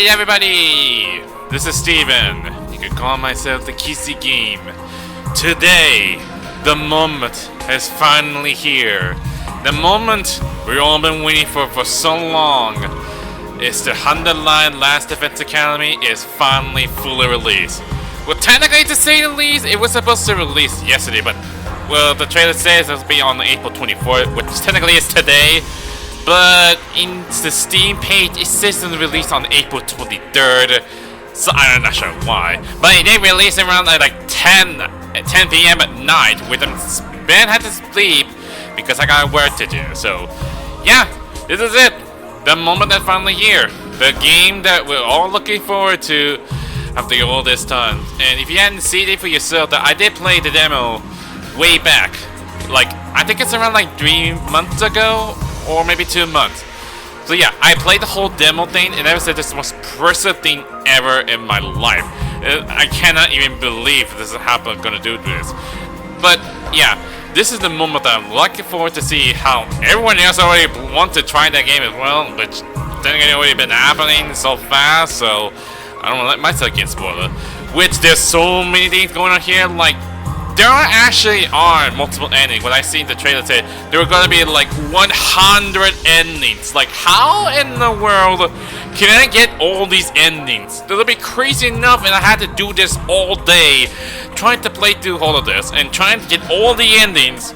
Hey everybody! This is Steven. You can call myself the Kissy Game. Today, the moment is finally here. The moment we've all been waiting for so long. Is the 100 Line Last Defense Academy is finally fully released. Well, technically to say the least, it was supposed to release yesterday, but well, the trailer says it'll be on April 24th, which technically is today. But in the Steam page, it says it's released on April 23rd. So I'm not sure why. But it did release around like 10 p.m. at night, with them Ben had to sleep because I got work to do. So yeah, this is it. The moment that's finally here. The game that we're all looking forward to after all this time. And if you hadn't seen it for yourself, that I did play the demo way back. Like, I think it's around like 3 months ago, or maybe 2 months. So yeah, I played the whole demo thing, and I said this is the most impressive thing ever in my life. I cannot even believe this is how I'm gonna do this. But yeah, this is the moment that I'm looking forward to see how everyone else already wants to try that game as well, which then again already been happening so fast, so I don't want to let myself get spoiled. Which there's so many things going on here, like there actually are multiple endings. When I seen the trailer say there were gonna be like 100 endings. Like, how in the world can I get all these endings? It'll be crazy enough, and I had to do this all day, trying to play through all of this and trying to get all the endings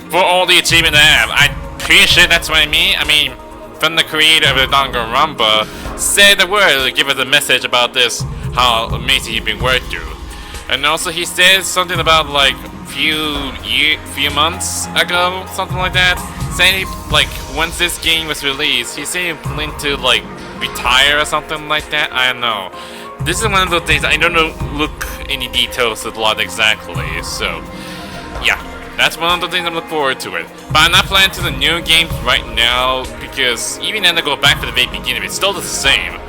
for all the achievements I have. I'm pretty sure that's what I mean. I mean, from the creator of the Danganronpa said the word to give us a message about this, how amazing he's been working through. And also he said something about like few months ago, something like that, saying like once this game was released, he said he planned to like retire or something like that. I don't know. This is one of those things I don't know look any details a lot exactly. So yeah, that's one of the things I'm looking forward to it. But I'm not playing to the new games right now because even then I go back to the very beginning, it's still the same.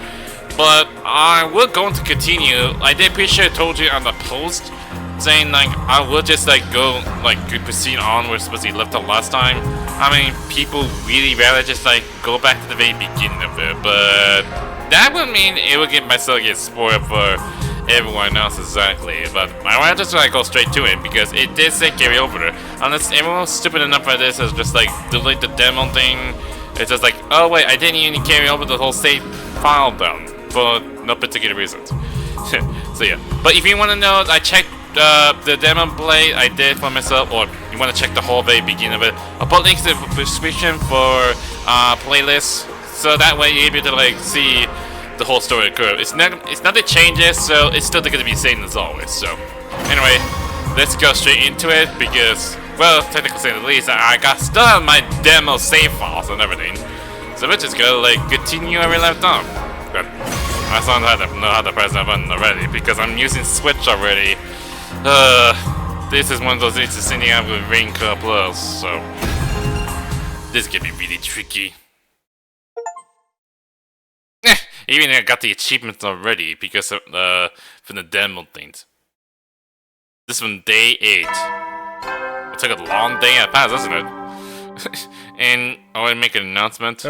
But I will going to continue. I did pretty sure I told you on the post saying like I will just like go like proceed onward as we left off last time. I mean, people really rather just like go back to the very beginning of it, but that would mean it would get myself get spoiled for everyone else exactly. But I want to just like go straight to it because it did say carry over. Unless everyone's stupid enough for this is just like delete the demo thing. It's just like, oh wait, I didn't even carry over the whole save file down. For no particular reasons. So yeah. But if you want to know, I checked the demo play I did for myself, or you want to check the whole very beginning of it, I'll put links in the description for playlists, so that way you're able to like see the whole story curve. It's nothing changes, so it's still going to be the same as always. So anyway, let's go straight into it because, well, technically saying the least, I got still have my demo save files and everything. So we're just gonna like continue where we left off. But I still don't know how to press that button already because I'm using Switch already. This is one of those things sitting out with Rain Car Plus, so this is gonna be really tricky. Even I got the achievements already because of from the demo things. This one, day 8. It took a long day at pass, doesn't it? And I want to make an announcement.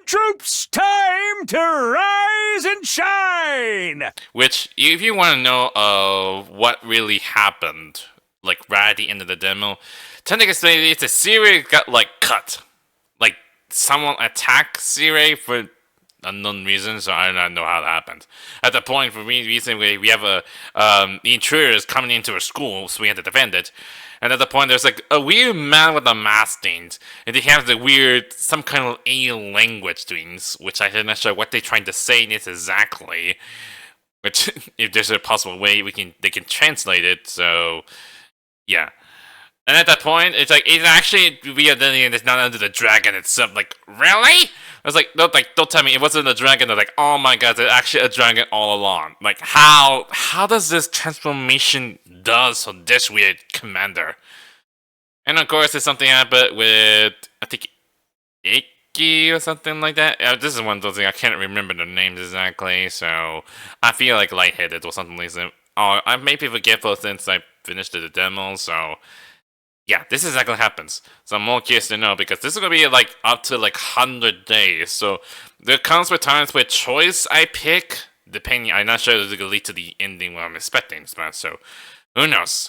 Troops, time to rise and shine! Which, if you want to know what really happened, like right at the end of the demo, technically it's a series got like cut. Like someone attacked Siri for unknown reasons, so I do not know how that happened. At the point for me recently, we have the intruders coming into a school, so we had to defend it. And at the point, there's like a weird man with a mask things, and they have the weird, some kind of alien language things, which I'm not sure what they're trying to say in this exactly. Which, if there's a possible way they can translate it. So, yeah. And at that point, it's like it's actually re-identity, and it's not under the dragon itself. Like, really? I was like, don't tell me it wasn't a dragon. They're like, oh my god, it's actually a dragon all along. Like, how does this transformation does so this weird commander? And of course, there's something happened with, I think, Iki or something like that. This is one of those things, I can't remember the names exactly, so I feel like lightheaded or something like that. Oh, I may be forgetful since I finished the demo, so Yeah, this exactly happens. So I'm more curious to know because this is gonna be like up to like 100 days. So there comes with times where choice I pick, depending. I'm not sure if it's gonna lead to the ending what I'm expecting. So who knows?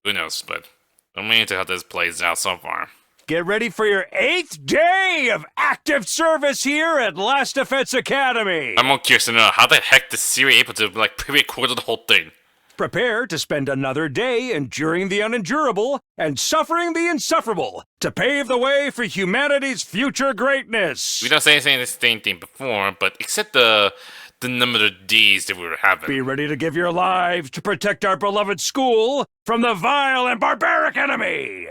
Who knows? But I'm waiting to how this plays out so far. Get ready for your 8th day of active service here at Last Defense Academy. I'm more curious to know how the heck is Siri able to like pre-record the whole thing. Prepare to spend another day enduring the unendurable and suffering the insufferable to pave the way for humanity's future greatness. We don't say anything the same thing before, but except the number of D's that we were having. Be ready to give your lives to protect our beloved school from the vile and barbaric enemy.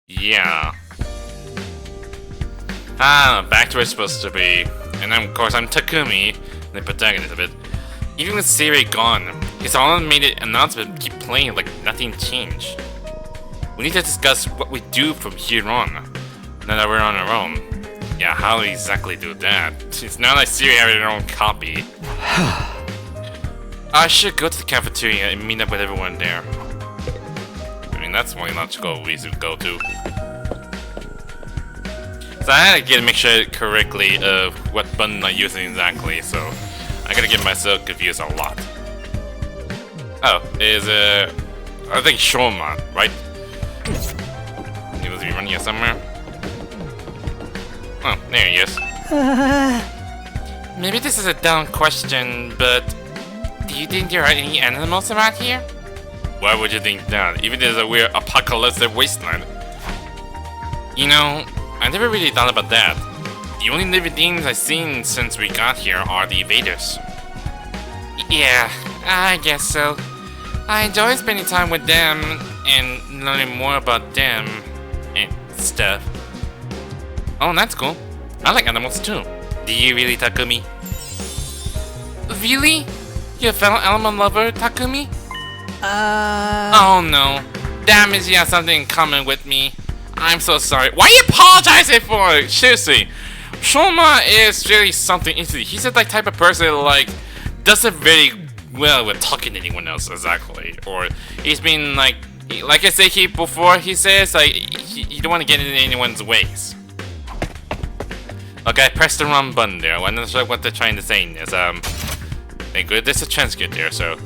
Yeah. Back to where it's supposed to be. And of course, I'm Takumi, the protagonist of it. Even with Siri gone, his automated announcement keep playing like nothing changed. We need to discuss what we do from here on, now that we're on our own. Yeah, how do we exactly do that? It's not like Siri having her own copy. I should go to the cafeteria and meet up with everyone there. I mean, that's one logical reason to go to. So I had to make sure correctly of what button I'm using exactly, so I gotta get myself confused a lot. Oh, is I think Shoma, right? He must be running here somewhere. Oh, there he is. Maybe this is a dumb question, but do you think there are any animals around here? Why would you think that? Even there's a weird apocalyptic wasteland. You know, I never really thought about that. The only living things I've seen since we got here are the invaders. Yeah, I guess so. I enjoy spending time with them and learning more about them and stuff. Oh, that's cool. I like animals too. Do you really, Takumi? Really? You're a fellow animal lover, Takumi? Oh no. That means you have something in common with me. I'm so sorry. Why are you apologizing for it? Seriously. Shoma is really something interesting. He's the type of person that, like, doesn't very well with talking to anyone else, exactly. Or he's been like I said before, he says, like, you don't want to get in anyone's ways. Okay, I pressed the wrong button there. I'm not sure what they're trying to say in this. Thank you. There's a transcript there, so.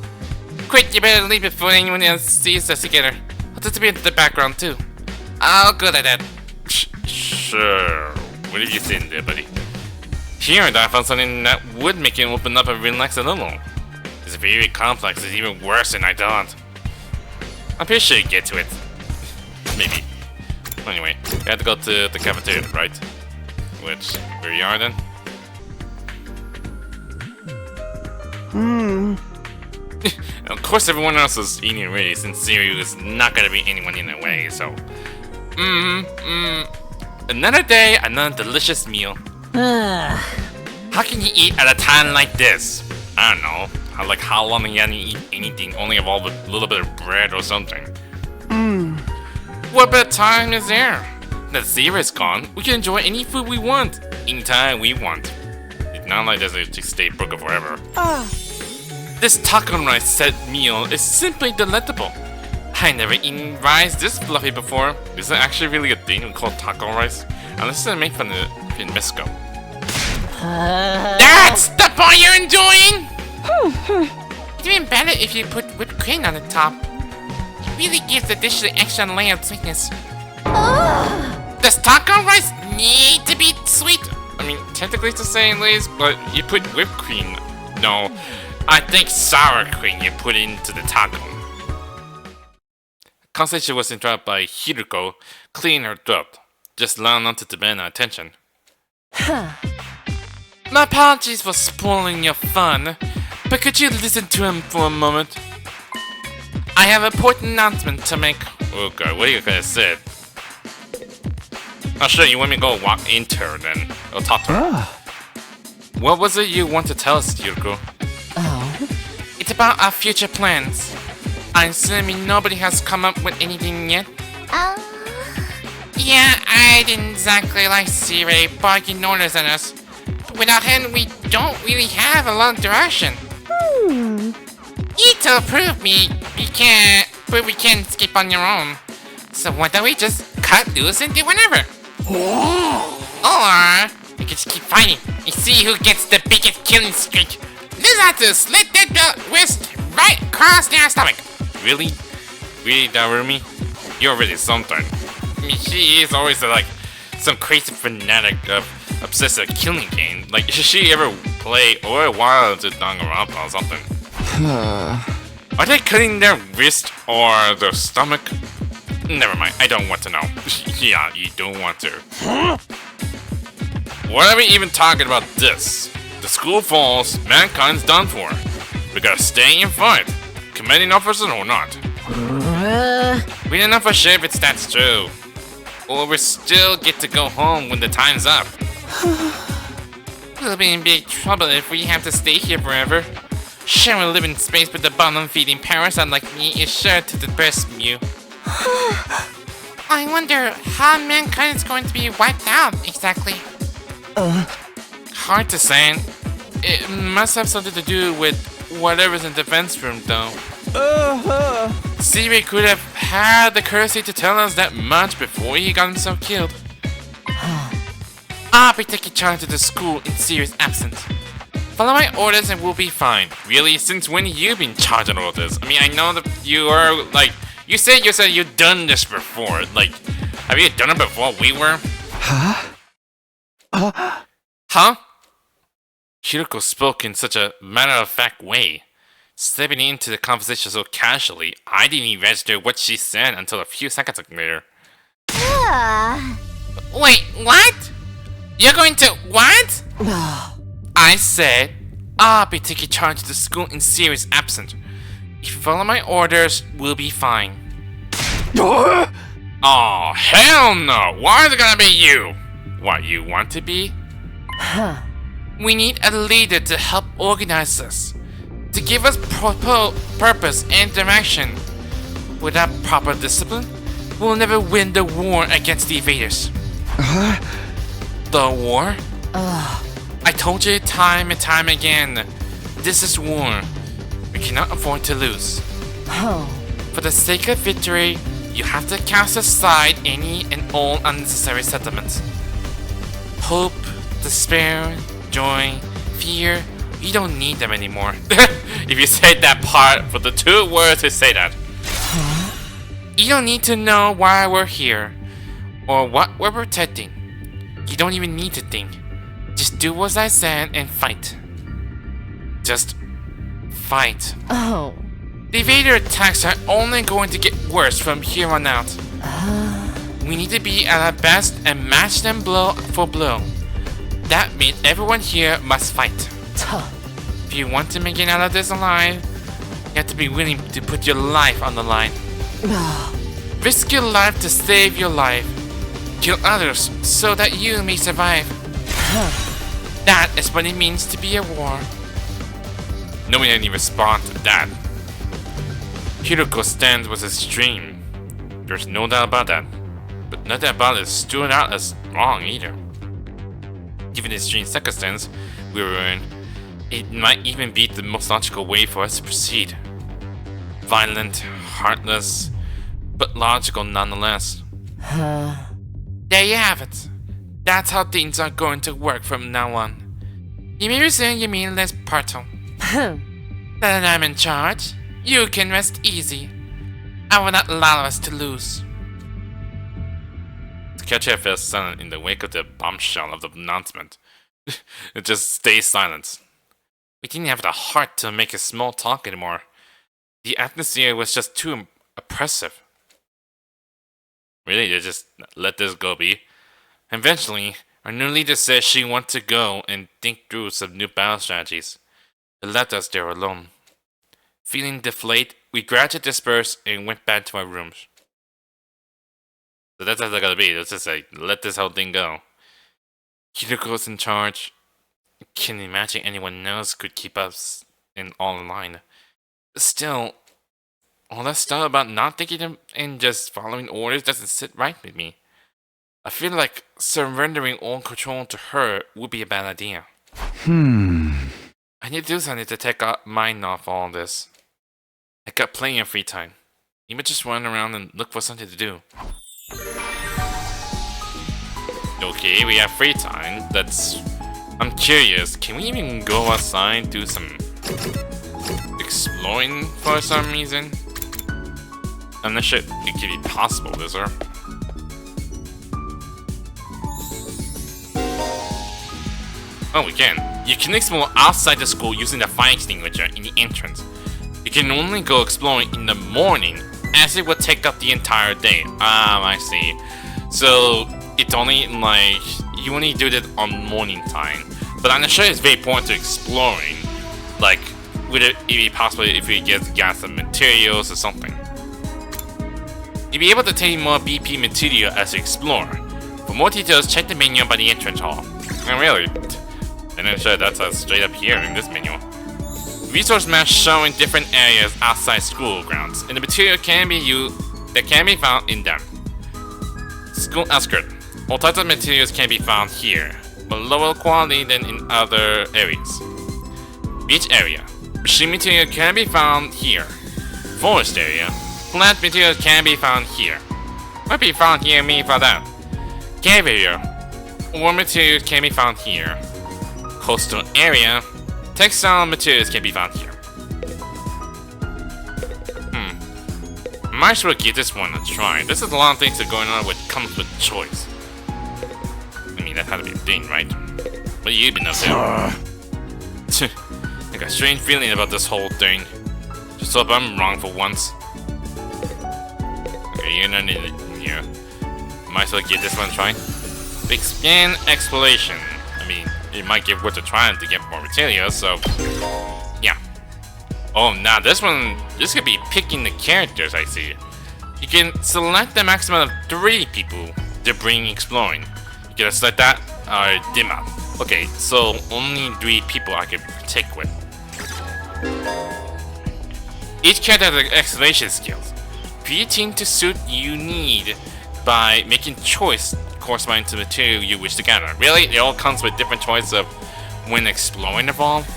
Quick, you better leave before anyone else sees us together. I'll just be in the background, too. I'll go at that. Sure. What have you seen there, buddy? Here, I found something that would make you open up and relax a little. It's very complex. It's even worse than I thought. I'm pretty sure you get to it. Maybe. Anyway, we have to go to the cafeteria, right? Which, where you are then? Of course, everyone else is eating already, since Siri is not gonna be anyone in their way, so. Another day, another delicious meal. How can you eat at a time like this? I don't know. How long you haven't eat anything, only involve a little bit of bread or something. What better time is there? That Siri is gone, we can enjoy any food we want, anytime we want. It's not like there's a just stay broken forever. This taco rice set meal is simply delectable. I never eaten rice this fluffy before. Is it actually really a thing called taco rice? Unless it's made from in Mexico. That's the part you're enjoying? It's even better if you put whipped cream on the top. It really gives the dish an extra layer of sweetness. Does taco rice need to be sweet? I mean, technically it's the same, Liz, but you put whipped cream. No, I think sour cream you put into the taco. Conversation was interrupted by Hiruko cleaning her throat, just allowing them to demand our attention. My apologies for spoiling your fun, but could you listen to him for a moment? I have an important announcement to make. Oh god, what are you gonna say? Oh sure, you want me to go walk into her then? Or talk to her. What was it you want to tell us, Hiruko? It's about our future plans. I'm assuming nobody has come up with anything yet? Yeah, I didn't exactly like Siri barking orders at us. But without him, we don't really have a lot of direction. Ito proved me you can't but we can't escape on your own. So why don't we just cut loose and do whatever? Or we could just keep fighting and see who gets the biggest killing streak. Let's have to slit that wrist right across their stomach. Really? Really, Darumi? You're really something. I mean, she is always like some crazy fanatic of obsessive killing game. Like, should she ever play or wild to Danganronpa or something? Are they cutting their wrist or their stomach? Never mind, I don't want to know. Yeah, you don't want to. What are we even talking about this? The school falls, mankind's done for. We gotta stay and fight. Commanding officers or not. We don't know for sure if it's that's true. Or we still get to go home when the time's up. We'll be in big trouble if we have to stay here forever. Sure, we live in space, but the bottom-feeding parasite like me is sure to depress you. I wonder how mankind is going to be wiped out exactly. Hard to say. It must have something to do with whatever's in the defense room, though. Seaway could have had the courtesy to tell us that much before he got himself killed. I'll be taking charge of the school in serious absence. Follow my orders and we'll be fine. Really? Since when you've been in charge of all this? I mean, I know that you are, like, you said you've done this before. Like, have you done it before we were? Huh? Hiroko spoke in such a matter-of-fact way, slipping into the conversation so casually, I didn't even register what she said until a few seconds later. Wait, what? You're going to what? I said, I'll be taking charge of the school in serious absence. If you follow my orders, we'll be fine. Oh, hell no! Why is it gonna be you? What, you want to be? We need a leader to help organize us, to give us purpose and direction. Without proper discipline, we'll never win the war against the invaders. The war? I told you time and time again, this is war. We cannot afford to lose. For the sake of victory, you have to cast aside any and all unnecessary sentiments. Hope, despair, joy, fear, you don't need them anymore. If you say that part for the 2 words to say that. You don't need to know why we're here, or what we're protecting. You don't even need to think. Just do what I said and fight. Just fight. The invader attacks are only going to get worse from here on out. We need to be at our best and match them blow for blow. That means everyone here must fight. If you want to make it out of this alive, you have to be willing to put your life on the line. Risk your life to save your life. Kill others so that you may survive. That is what it means to be a war. No one didn't respond to that. Hiroko's stand was extreme. There's no doubt about that. But nothing about it stood out as wrong either. Given the extreme circumstance we were in, it might even be the most logical way for us to proceed. Violent, heartless, but logical nonetheless. There you have it. That's how things are going to work from now on. You may resume your meaningless parto. Now that I'm in charge, you can rest easy. I will not allow us to lose. Takachi fell silent in the wake of the bombshell of the announcement. It just stayed silent. We didn't have the heart to make a small talk anymore. The atmosphere was just too oppressive. Really, they just let this go be. Eventually, our new leader said she wanted to go and think through some new battle strategies. It left us there alone. Feeling deflated, we gradually dispersed and went back to our rooms. So that's how it's gonna be. Let's just like, let this whole thing go. Hiroko's in charge. Can't imagine anyone else could keep us all in line. Still, all that stuff about not thinking and just following orders doesn't sit right with me. I feel like surrendering all control to her would be a bad idea. I need to do something to take my mind off all this. I got plenty of free time. You might just run around and look for something to do. Okay, we have free time. I'm curious, can we even go outside, do some exploring for some reason? I'm not sure it could be possible, is there? Oh, we can. You can explore outside the school using the fire extinguisher in the entrance. You can only go exploring in the morning, as it would take up the entire day. I see. So, it's only like, you only do that on morning time. But I'm not sure it's very important to exploring. Like, would it be possible if we get some materials or something? You'll be able to take more BP material as you explore. For more details, check the menu by the entrance hall. Oh, really? And I'm sure that's straight up here in this menu. Resource maps showing different areas outside school grounds, and the material can be found in them. School outskirt. All types of materials can be found here, but lower quality than in other areas. Beach area. Machine material can be found here. Forest area. Plant material can be found here. What be found here mean for that? Cave area. Ore material can be found here. Coastal area. Textile materials can be found here. Might as well give this one a try. This is a lot of things that are going on with comes with choice. I mean, that had to be a thing, right? What have you been up to? I got a strange feeling about this whole thing. Just hope I'm wrong for once. Okay, you're not in it. Yeah. Might as well give this one a try. Expand exploration. I mean, it might give worth a try to get more materials, so yeah. Oh, now this could be picking the characters, I see. You can select the maximum of 3 people to bring exploring. You can select that or dim out. Okay, so only 3 people I can take with. Each character has excavation skills. Create a team to suit you need by making choice corresponding to the material you wish to gather. Really? It all comes with different choices of when exploring evolve?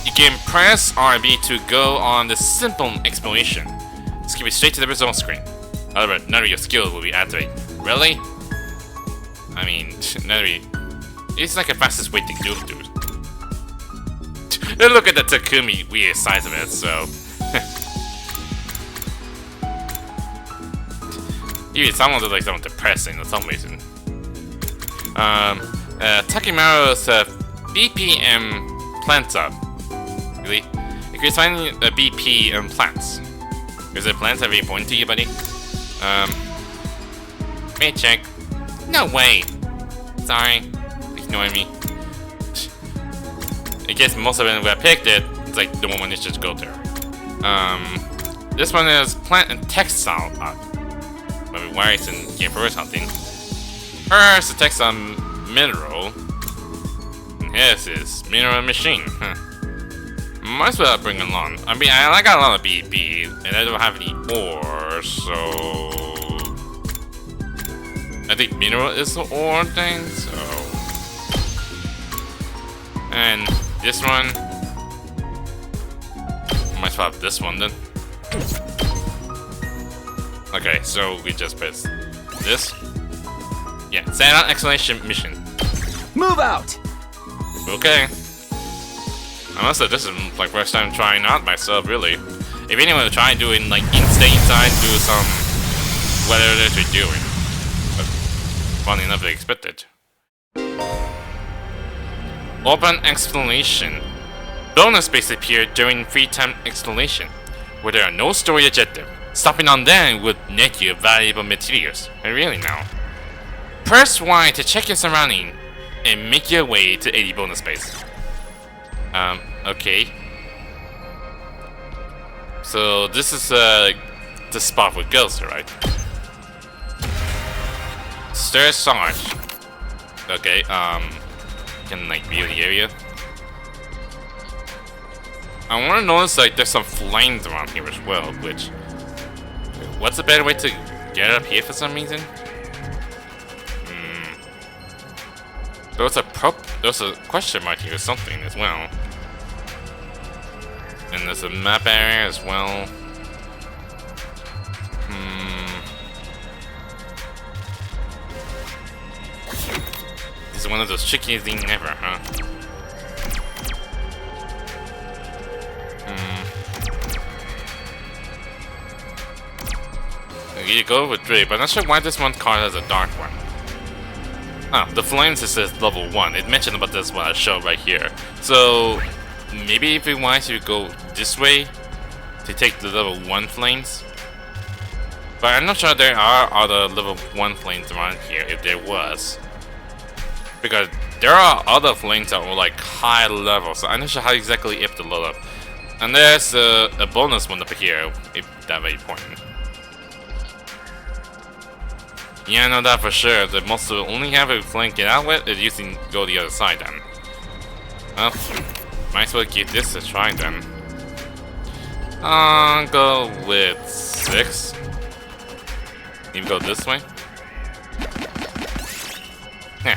You can press RB to go on the simple exploration. Skip it straight to the result screen. However, none of your skills will be activated. Really? I mean, it's like the fastest way to do it, dude. Look at the Takumi weird size of it, so. Even someone looks like someone depressing for some reason. Takimaru's BPM plants up. Really? You can find a BP and plants. Is it plants that are important to you, buddy? Let me check. No way! Sorry. Ignoring me. I guess most of them, when I picked it, it's like the one is just go there. This one is plant and textile up. Maybe wires and give her something. Hers is textile mineral. And his is mineral machine. Huh. Might as well bring along. I mean, I got a lot of BP, and I don't have any ore, so I think mineral is the ore thing. So, and this one, might as well have this one then. Okay, so we just press this. Yeah, set out explanation mission. Move out! Okay. I must say this is like first time trying out myself, really. If anyone would try doing like stay inside, do some whatever it is you're doing. But funny enough, they expected. Open exploration. Bonus space appeared during free time exploration, where there are no story objective. Stopping on them would net you valuable materials. And really now. Press Y to check your surrounding and make your way to 80 bonus space. Okay. So this is the spot with ghosts, right? Stir Sarge. Okay, can like view the area. I wanna notice like there's some flames around here as well, which what's a better way to get up here for some reason? There's a question mark here or something as well. And there's a map area as well. He's one of those trickiest things ever, huh? You go with Dre, but I'm not sure why this one card has a dark one. Oh, the flames, it says level 1. It mentioned about this one I showed right here. So, maybe if we want to go this way to take the level 1 flames. But I'm not sure there are other level 1 flames around here, if there was. Because there are other flames that were like high level, so I'm not sure how exactly if the level up. And there's a bonus one up here, if that very important. Yeah, I know that for sure. The most will only have a flank get out with, is using go the other side then. Well, might as well give this a try then. Go with 6. Maybe go this way. Heh.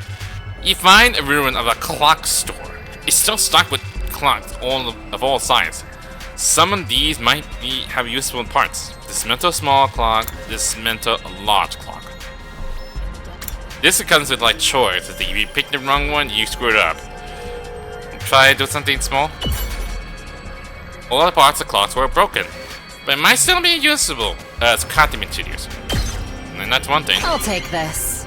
You find a ruin of a clock store. It's still stocked with clocks of all sizes. Some of these might have useful parts. Dismantle a small clock, dismantle a large clock. This comes with like choice. If you pick the wrong one, you screw it up. Try to do something small. All the parts of clocks were broken, but it might still be usable as crafting materials. And that's one thing. I'll take this.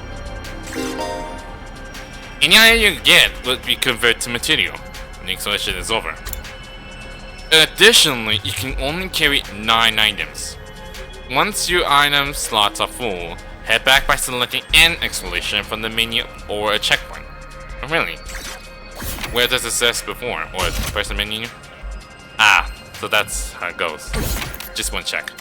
Any item you get will be converted to material when the installation is over. Additionally, you can only carry 9 items. Once your item slots are full, head back by selecting an exclamation from the menu or a checkpoint. Oh, really? Where does it say before? Or press the menu? Ah, so that's how it goes. Just one check.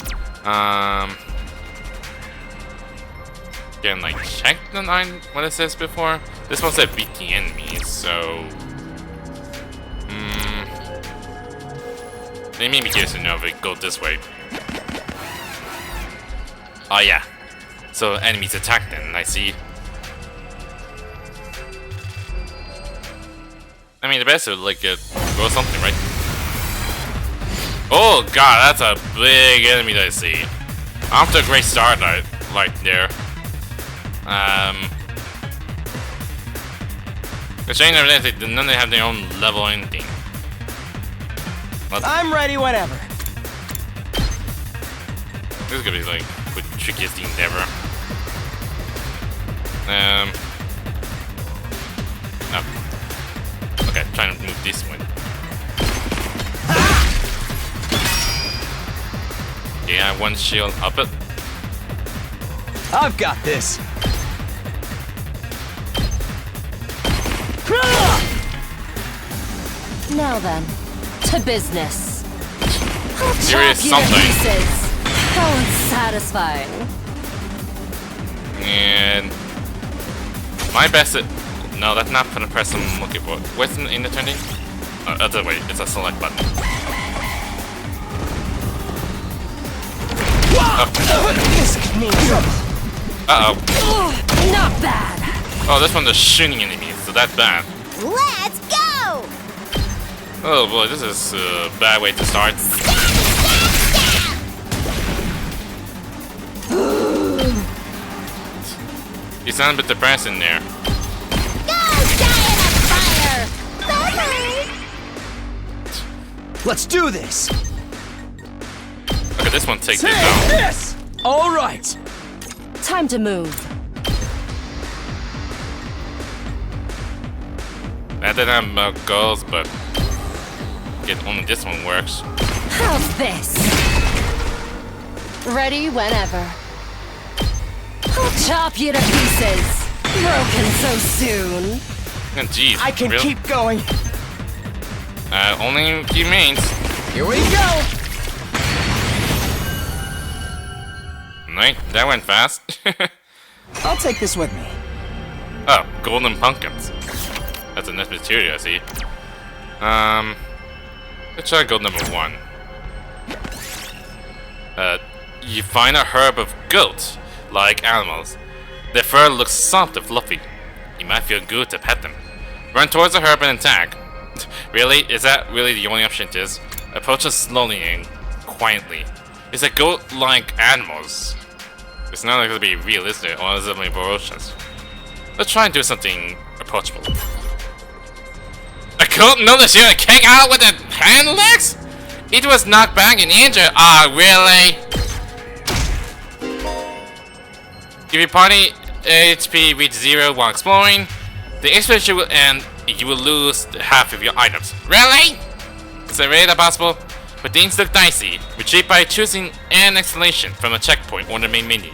Can like check the 9 what it says before? This one said beat the enemies, so they may be curious to know if it go this way. Oh yeah. So enemies attack then, I see. I mean the best is like throw something, right? Oh god, that's a big enemy that I see. After a great start right there. Because none of them have their own level or anything. I'm ready whenever. This is gonna be like the trickiest thing ever. Oh. Okay, trying to move this one. Yeah, one shield up it. I've got this. Now then, to business. I'll Serious chop you to something. pieces. How unsatisfying. And my best at no, that's not the press I'm looking for. Where's in the turning? Other way, it's a select button. This could mean trouble. Uh-oh. Not bad. Oh, this one's a shooting enemies, so that's bad. Let's go! Oh boy, this is a bad way to start. You sound a bit depressing there. Go die in a fire! Bye-bye! Let's do this. Okay, this one takes it Take down. this. All right. Time to move. Not that I'm about girls, but only this one works. How's this? Ready whenever. I'll chop you to pieces. Broken so soon. Oh, jeez, I can really? keep going. Only a few mains. Here we go. Right, that went fast. I'll take this with me. Oh, golden pumpkins. That's a nice material, I see. Let's try gold number 1. You find a herb of goats, like animals. Their fur looks soft and fluffy. You might feel good to pet them. Run towards the herb and attack. Really? Is that really the only option it is? Approach it slowly and quietly. It's a goat-like animals. It's not going to be realistic or is it ferocious. Let's try and do something approachable. I couldn't notice you kick out with the hand legs? It was knocked back and injured. Ah, really? If your party HP reaches 0 while exploring, the expedition will end and you will lose half of your items. Really? Is that really possible? But things look dicey. Retreat by choosing an exclamation from a checkpoint on the main menu.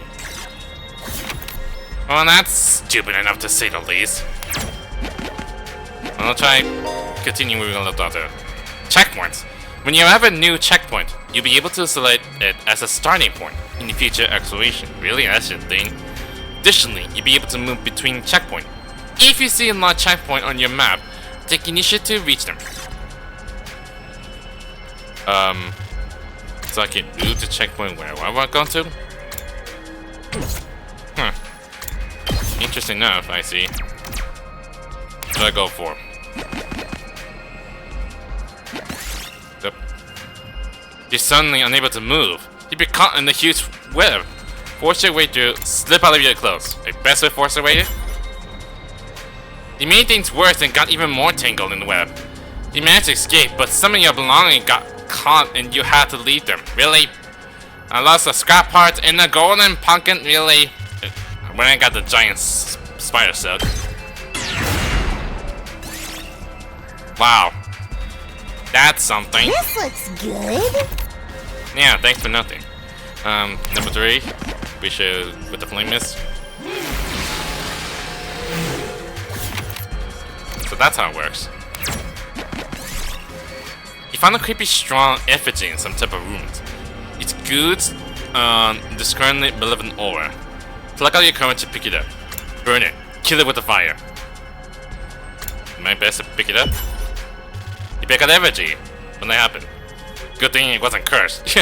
Well, that's stupid enough to say the least. I'll try continue moving a little further. Checkpoints. When you have a new checkpoint, you'll be able to select it as a starting point in the future exploration. Really? That's your thing. Additionally, you'll be able to move between checkpoints. If you see a large checkpoint on your map, take initiative to reach them. So I can move to checkpoint where I want to go to? Interesting enough, I see. What should I go for? Yep. You're suddenly unable to move. You'll be caught in the huge web. Force your way through, slip out of your clothes. A best way to force your way in? You made things worse and got even more tangled in the web. You managed to escape, but some of your belongings got caught and you had to leave them. Really? I lost the scrap parts and the golden pumpkin. Really? When I got the giant spider silk. Wow. That's something. This looks good. Yeah, thanks for nothing. Number 3. We should with the flame mist. So that's how it works. You found a creepy strong effigy in some type of ruins. It's good this currently malevolent aura. Pluck out your current to pick it up. Burn it. Kill it with the fire. My best to pick it up. You pick out the effigy. When that happened. Good thing it wasn't cursed.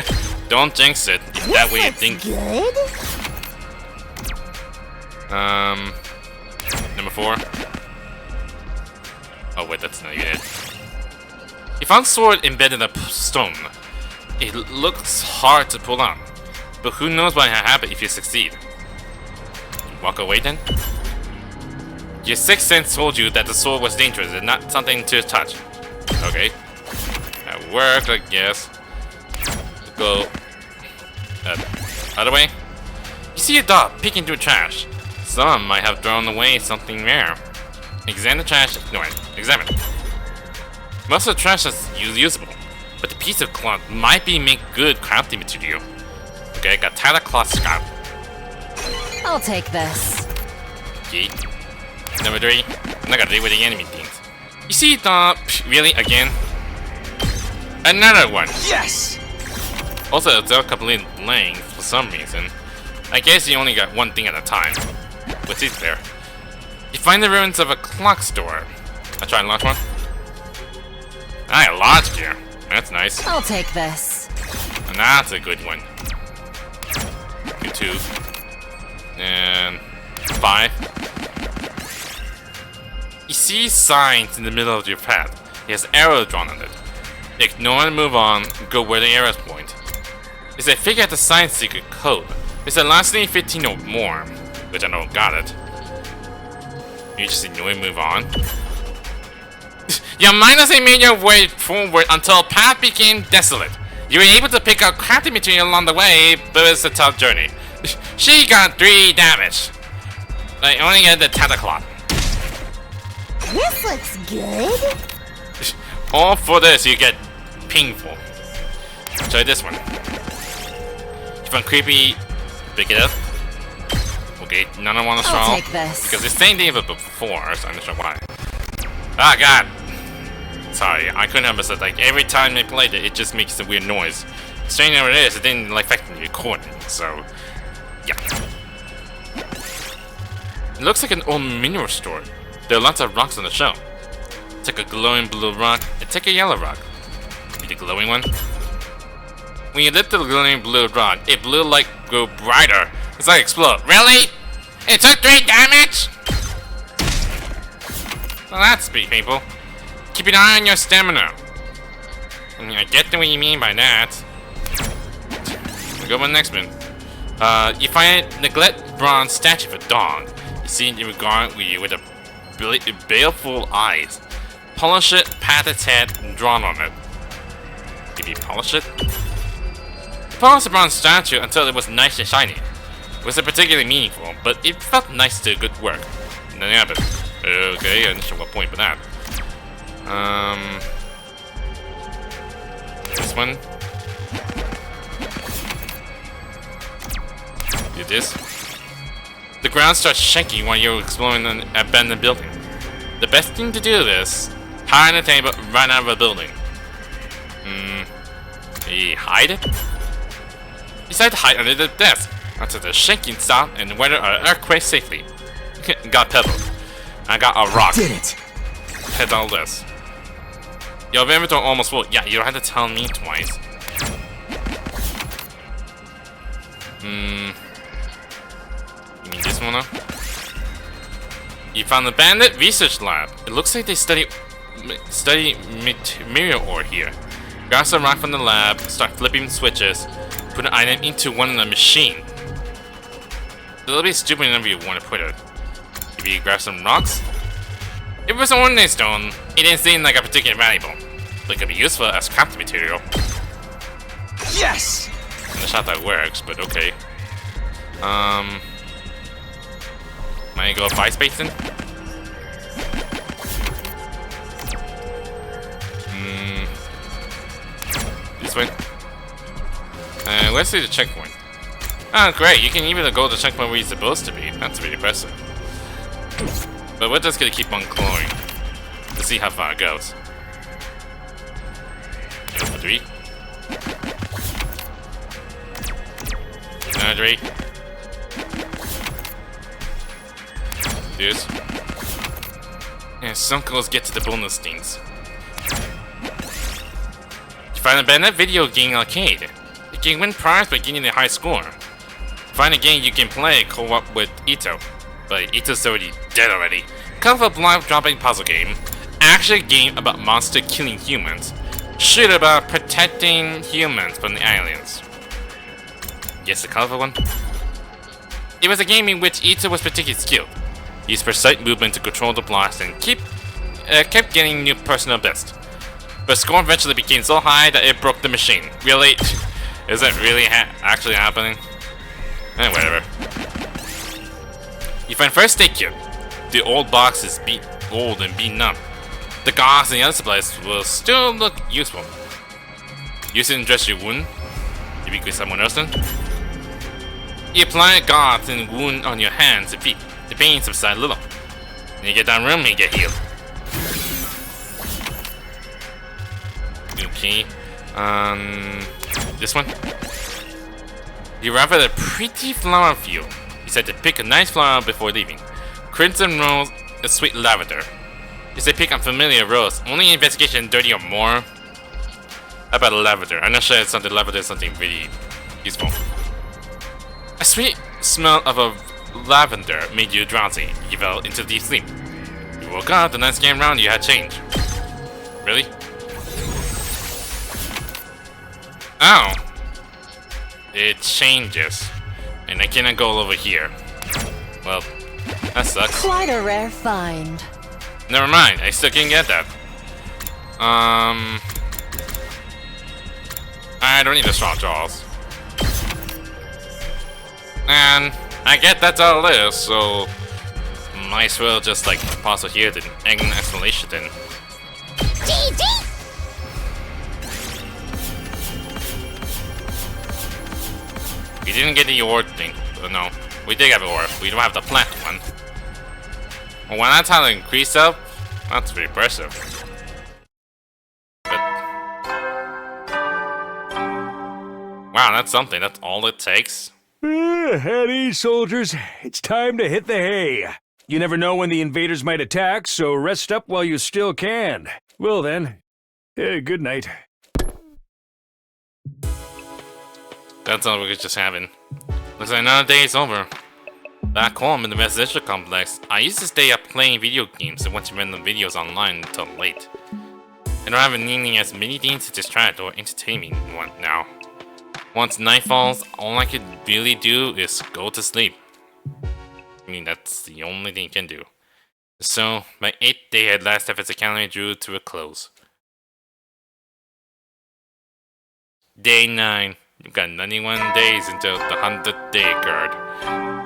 Don't jinx it. If that way you think. Good. Number 4. Oh wait, that's not it. You found sword embedded in a stone. It looks hard to pull out, but who knows what will happen if you succeed. Walk away then? Your sixth sense told you that the sword was dangerous and not something to touch. Okay. That worked, I guess. Go other way. You see a dog peeking through trash. Some might have thrown away something rare. Examine the trash. Ignore it. Examine it. Most of the trash is usable, but the piece of cloth might be make good crafting material. Okay, got tattered cloth scrap. I'll take this. Okay. Number 3. I'm not gonna deal with the enemy things. You see the really again? Another one. Yes! Also, they're completely blank for some reason. I guess you only got one thing at a time. What's it there? You find the ruins of a clock store. I try and launch one. I launched here. That's nice. I'll take this. And that's a good one. Good 2. And 5. You see signs in the middle of your path. It has arrows drawn on it. Ignore and move on. Go where the arrows point. It's a figure out the sign secret code. It's a last name 15 or more, which I don't got it. You just ignore and move on. Your mindlessly made your way forward until path became desolate. You were able to pick up crafting material along the way, but it's a tough journey. She got 3 damage. I only get the tattered cloth. This looks good. All for this, you get painful. Try this one. If I'm creepy, pick it up. Okay, none of one is strong. I'll take this. Because it's the same thing as before, so I'm not sure why. Ah, God. Sorry, I couldn't help myself. Like, every time they played it, it just makes a weird noise. Strange as it is, it didn't like, affect the recording, so... yeah. It looks like an old mineral store. There are lots of rocks on the shelf. Take a glowing blue rock and take a yellow rock. Be the glowing one. When you lift the glowing blue rock, it blue light grew brighter. It's like explode. Really? It took 3 damage? Well, that's sweet, people. Keep an eye on your stamina. I mean, I get what you mean by that. We'll go with the next one. You find a neglect bronze statue of a dog. You see it in regard with you with a baleful eyes. Polish it, pat its head, drawn on it. Maybe polish it? Polish the bronze statue until it was nice and shiny. It wasn't particularly meaningful, but it felt nice to good work. And then it happened. Okay, I'm not sure what point for that. This one. Do this. The ground starts shaking while you're exploring an abandoned building. The best thing to do is hide on the table, run out of the building. Maybe hide it? Decide to hide under the desk until the shaking stopped and weather an earthquake safely. Got pebble. I got a rock. Did it. Head all this. Your inventory almost full. Yeah, you don't have to tell me twice. You mean this one, huh? You found the bandit research lab. It looks like they study material ore here. Grab some rock from the lab, start flipping switches, put an item into one in the machine. It's a little bit stupid whenever you want to put it. Maybe you grab some rocks? If it was an ordinary stone, it didn't seem like a particularly valuable, but it could be useful as crafting material. Yes! I'm not sure that works, but okay. Might go buy space in? This way? Let's see the checkpoint. Oh, great, you can even go to the checkpoint where you're supposed to be. That's really impressive. But we're just gonna keep on clawing to see how far it goes. Go for 3. Another 3. This. And some girls get to the bonus things. You find a bandit video game arcade. You can win prize by getting a high score. Find a game you can play co-op with Ito. But Ito's already dead already. Kind of a block-dropping puzzle game. Action game about monster killing humans. Shit about protecting humans from the aliens. Yes, the colorful one? It was a game in which Ito was particularly skilled. He used precise movement to control the blocks and kept getting new personal best. But score eventually became so high that it broke the machine. Really? Is that really actually happening? Whatever. You find first aid kit. The old box is old and beaten up. The gauze and the other supplies will still look useful. Use it to dress your wound. Maybe get someone else then. You apply a gauze and wound on your hands and feet. The pain subsides a little. When you get down room, you get healed. Okay. This one. You arrive at a pretty flower field. You said to pick a nice flower before leaving. Crimson rose, a sweet lavender. You say pick unfamiliar rose. Only investigation 30 or more. How about lavender? I'm not sure it's something lavender is something really useful. A sweet smell of a lavender made you drowsy. You fell into deep sleep. You woke up, the next game round you had changed. Really? Oh. It changes. And I cannot go over here. Well, that sucks. Quite a rare find. Never mind, I still can get that. I don't need the strong jaws. And I get that's all it is, so might as well just like pause it here, then egg an explanation then. GG! We didn't get the ore thing. No, we did have ore. We don't have the plant one. Well, when that's how to increase up, that's pretty impressive. But wow, that's something. That's all it takes. At ease, soldiers. It's time to hit the hay. You never know when the invaders might attack, so rest up while you still can. Well then, good night. That's all we could just having. Looks like another day is over. Back home in the residential complex, I used to stay up playing video games and watching random videos online until late. I don't have nearly as many things to distract or entertain me now. Once night falls, all I could really do is go to sleep. I mean, that's the only thing you can do. So, my 8th day at Last Defense Academy drew to a close. Day 9. You've got 91 days until the 100th day occurred,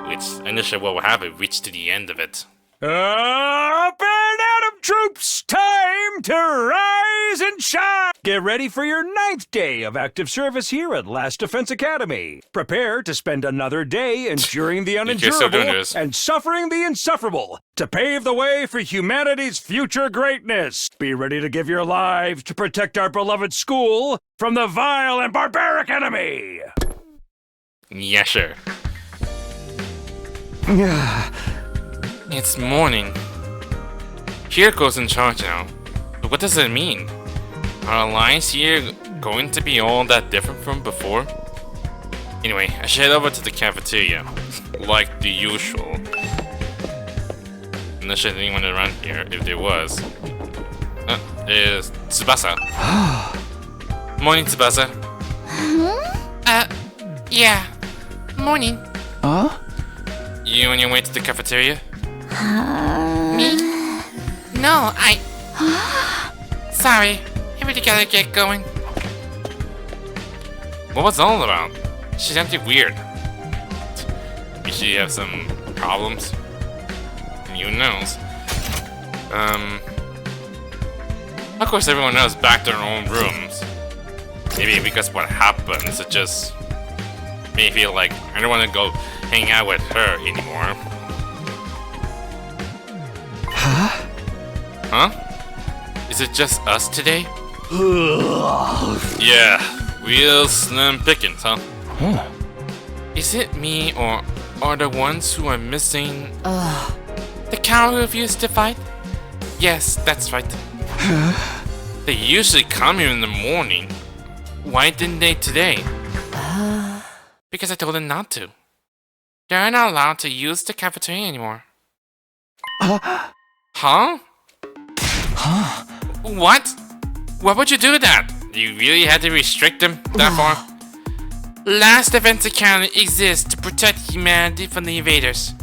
which initially what will happen reached to the end of it. Up and at 'em, troops! Time to rise and shine! Get ready for your 9th day of active service here at Last Defense Academy. Prepare to spend another day enduring the You can still do unendurable this. and suffering the insufferable to pave the way for humanity's future greatness. Be ready to give your lives to protect our beloved school from the vile and barbaric enemy! Yeah, sure. It's morning. Kiriko's in charge now. But what does it mean? Are our lives here going to be all that different from before? Anyway, I should head over to the cafeteria, like the usual. Unless there's anyone around here, if there was. There's Tsubasa. Morning, Tsubasa. Yeah. Morning. Huh? You on your way to the cafeteria? Me? No, Sorry. I really gotta get going. What was all about? She's acting weird. Maybe she have some problems. And who knows? Of course everyone else back to their own rooms. Maybe because what happens, it just made me feel like I don't want to go hang out with her anymore. Huh? Is it just us today? Yeah, real slim pickings, huh? Is it me or are the ones who are missing the cow who refused to fight? Yes, that's right. They usually come here in the morning. Why didn't they today? Because I told them not to. They're not allowed to use the cafeteria anymore. Huh? What? Why would you do that? You really had to restrict them that far? Last Defense Academy exists to protect humanity from the invaders.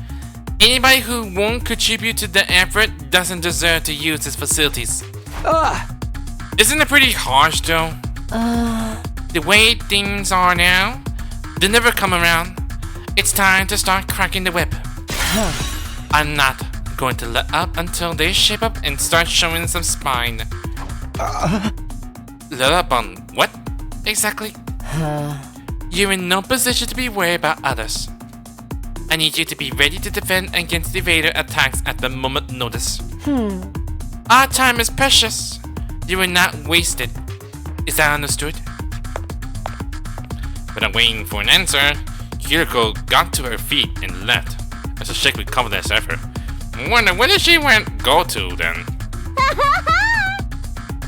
Anybody who won't contribute to the effort doesn't deserve to use its facilities. Isn't it pretty harsh though? The way things are now, they never come around. It's time to start cracking the whip. I'm not going to let up until they shape up and start showing some spine. Let up on what, exactly? You're in no position to be worried about others. I need you to be ready to defend against invader attacks at the moment notice. Our time is precious. You will not waste it. Is that understood? Without waiting for an answer, Kiriko got to her feet and left as a shake with confidence effort. Wonder where did she go to then?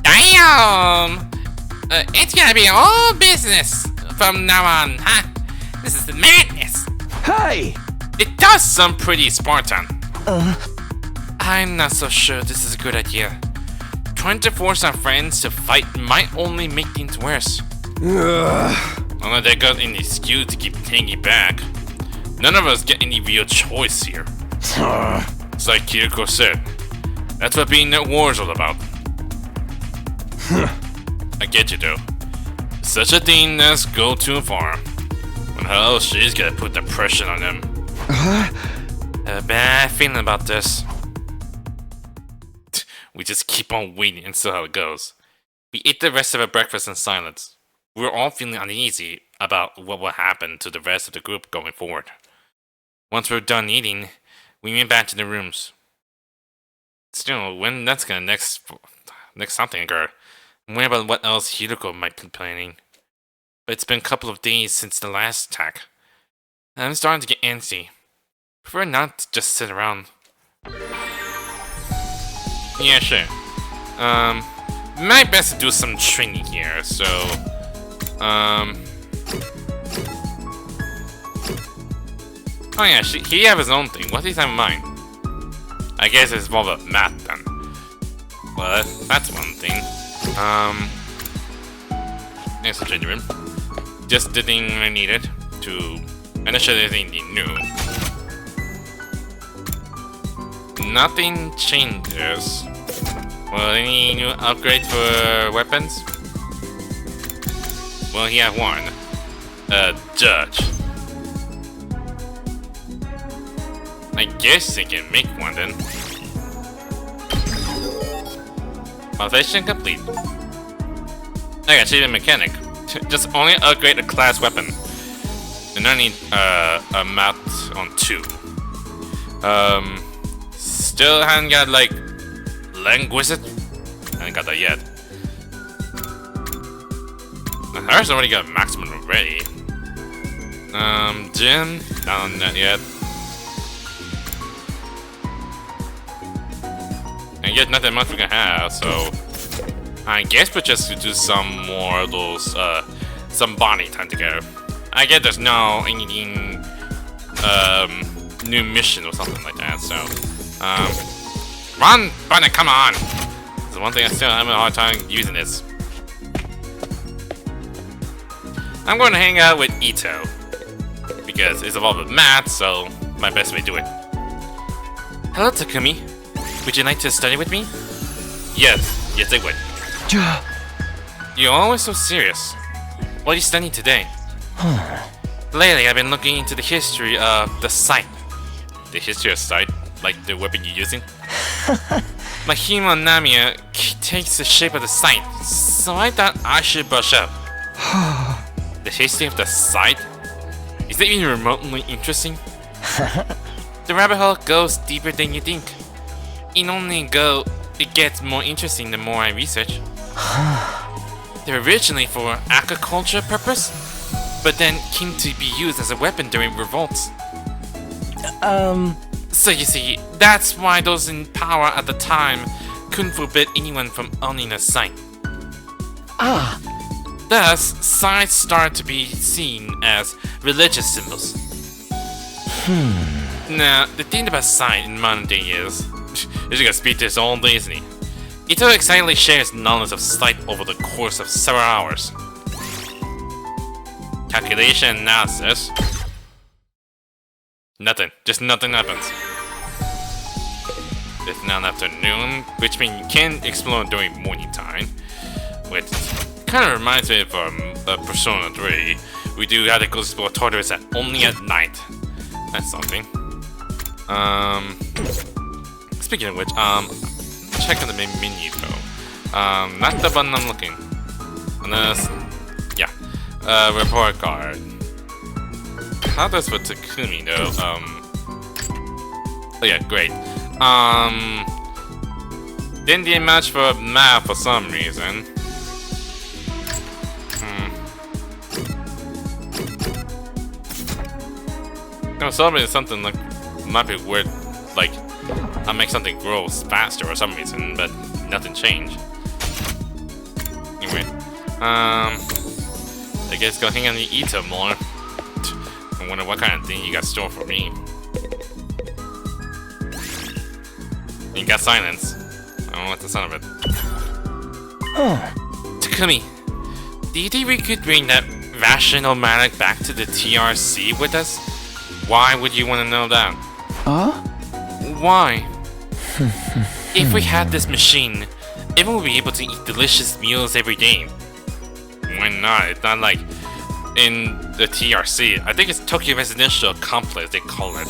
Damn! It's gonna be all business from now on, huh? This is madness. Hey! It does sound pretty Spartan. I'm not so sure this is a good idea. Trying to force our friends to fight might only make things worse. Unless they got any excuse to keep taking back. None of us get any real choice here. It's like Kiriko said. That's what being at war is all about. I get you though. Such a thing as go too far. When hell she's gonna put the pressure on them. A bad feeling about this. We just keep on waiting and see how it goes. We ate the rest of our breakfast in silence. We were all feeling uneasy about what will happen to the rest of the group going forward. Once we're done eating, we went back to the rooms. Still, when that's gonna next something occur, I'm worried about what else Hiroko might be planning. But it's been a couple of days since the last attack. And I'm starting to get antsy. Prefer not to just sit around. Yeah, sure. Might best to do some training here, so oh yeah, he have his own thing. What does he have in mind? I guess it's more of a math then. Well, that's one thing. Next to change room. Just the thing I needed to. I'm not sure there's anything new. nothing changes. Well, any new upgrade for weapons? Well, he had one. Judge. I guess they can make one then. Foundation complete. I got a mechanic. Just only upgrade a class weapon. And I need a map on 2. Still haven't got like Languicid. Haven't got that yet. Harris already got maximum already. Jim, not on that yet. And yet nothing much we can have, so I guess we'll just do some more of those some body time together. I guess there's no anything new mission or something like that, so run, Bunny, come on! That's the one thing I still have a hard time using this. I'm going to hang out with Ito because it's involved with math, so my best way to do it. Hello, Takumi. Would you like to study with me? Yes, I would. You're always so serious. What are you studying today? Lately, I've been looking into the history of the sight. The history of sight? Like the weapon you're using? My human Namia takes the shape of the sight, so I thought I should brush up. The history of the sight? Is that even remotely interesting? The rabbit hole goes deeper than you think. It gets more interesting the more I research. They're originally for agriculture purpose, but then came to be used as a weapon during revolts. So you see, that's why those in power at the time couldn't forbid anyone from owning a sight. Thus, sights start to be seen as religious symbols. Now, the thing about sight in modern day is, he's gonna speak to his own day, isn't he? Ito excitedly shares knowledge of sight over the course of several hours. Calculation analysis. Nothing. Just nothing happens. It's now afternoon, which means you can explore during morning time. Which kind of reminds me of Persona 3. We do have to go explore Tartarus only at night. That's something. Speaking of which, check on the main menu though. Not the button I'm looking. Unless, yeah. Report card. How does for Takumi though? Oh yeah, great. Didn't match for math for some reason. No, celebrating something like might be weird, like I make something grow faster for some reason, but nothing changed. Anyway, I guess go hang on the Ito more. I wonder what kind of thing you got stored for me. You got silence. I don't know what the sound of it. Takumi, do you think we could bring that Rational-matic back to the TRC with us? Why would you want to know that? Why? If we had this machine, everyone would be able to eat delicious meals every day. Why not? It's not like in the TRC. I think it's Tokyo Residential Complex, they call it.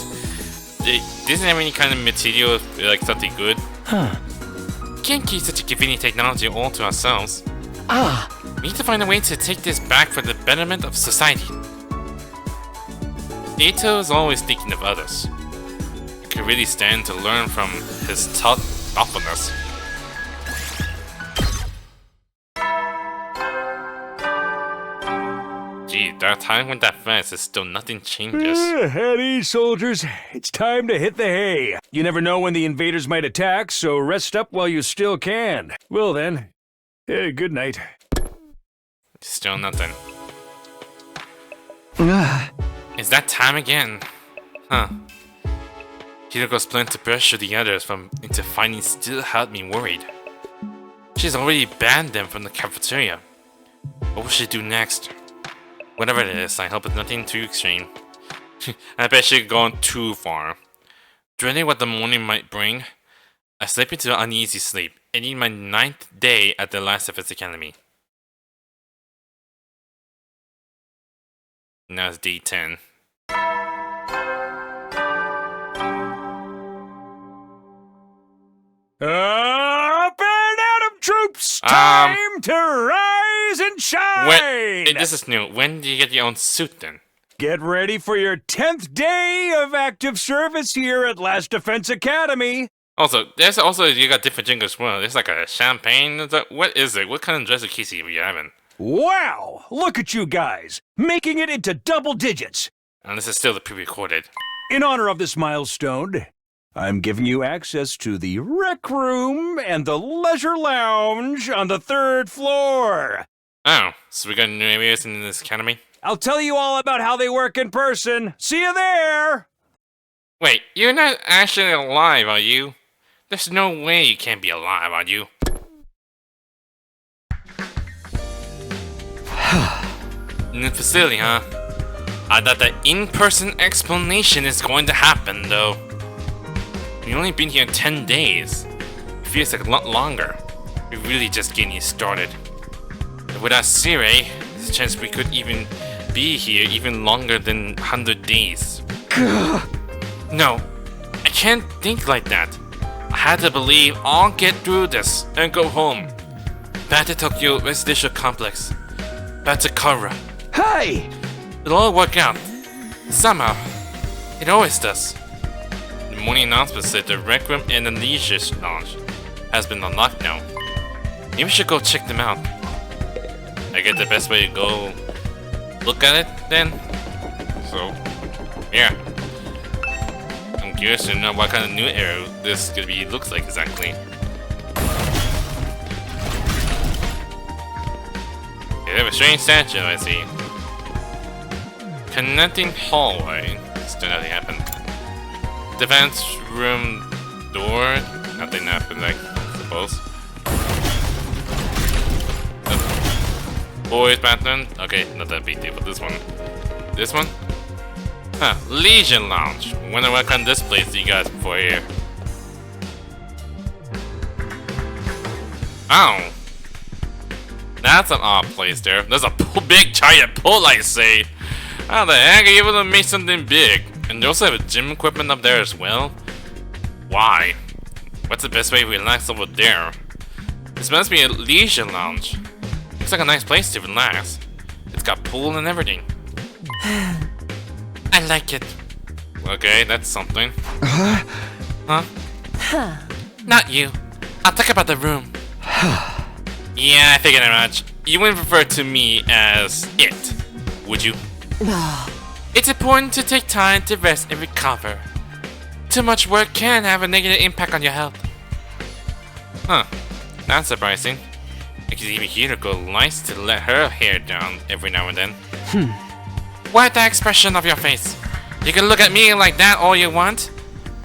It doesn't have any kind of material, like something good. Can't keep such a convenient technology all to ourselves. We need to find a way to take this back for the betterment of society. Ito is always thinking of others. You could really stand to learn from his thoughtfulness. Gee, that time went that fast, and still nothing changes. At ease, soldiers. It's time to hit the hay. You never know when the invaders might attack, so rest up while you still can. Well then, good night. Still nothing. Is that time again? Huh. Hiroko's plan to pressure the others into fighting still had me worried. She's already banned them from the cafeteria. What will she do next? Whatever it is, I hope it's nothing too extreme. I bet she's gone too far. Dreading what the morning might bring, I slip into an uneasy sleep, ending my 9th day at the Last Defense Academy. Now it's day 10. Up and Adam troops! Time to rise and shine! This is new. When do you get your own suit then? Get ready for your 10th day of active service here at Last Defense Academy. Also, you got different jingles as well. There's like a champagne. What is it? What kind of dress of Casey are you having? Wow! Look at you guys, making it into double digits. And this is still the pre-recorded. In honor of this milestone, I'm giving you access to the rec room and the leisure lounge on the 3rd floor. Oh, so we got new areas in this academy? I'll tell you all about how they work in person. See you there! Wait, you're not actually alive, are you? There's no way you can't be alive, are you? In the facility, huh? I thought the in-person explanation is going to happen, though. We've only been here 10 days. It feels like a lot longer. We're really just getting started. And without Sire, there's a chance we could even be here even longer than 100 days. No, I can't think like that. I had to believe I'll get through this and go home. Back to Tokyo Residential Complex. Back to Kara. Hey! It'll all work out. Somehow. It always does. The morning announcement said the rec room and the leisure lounge has been unlocked now. Maybe we should go check them out. I guess the best way to go look at it then. So, yeah. I'm curious to know what kind of new area this could be looks like exactly. They have a strange statue, I see. Connecting hallway. Still nothing happened. Defense room door. Nothing happened, I suppose. Boys bathroom. Okay, not that big deal, but this one. This one? Huh, Legion Lounge. Wonder what kind of displays you guys for here. Oh. That's an odd place there. There's a big giant pool, I say. How the heck are you able to make something big? And they also have a gym equipment up there as well? Why? What's the best way to relax over there? This must be a leisure lounge. Looks like a nice place to relax. It's got pool and everything. I like it. Okay, that's something. Huh? Not you. I'll talk about the room. Yeah, I figured that much. You wouldn't refer to me as it, would you? It's important to take time to rest and recover. Too much work can have a negative impact on your health. Huh. That's surprising. Because even Hiroko likes to let her hair down every now and then. Wipe the expression of your face. You can look at me like that all you want,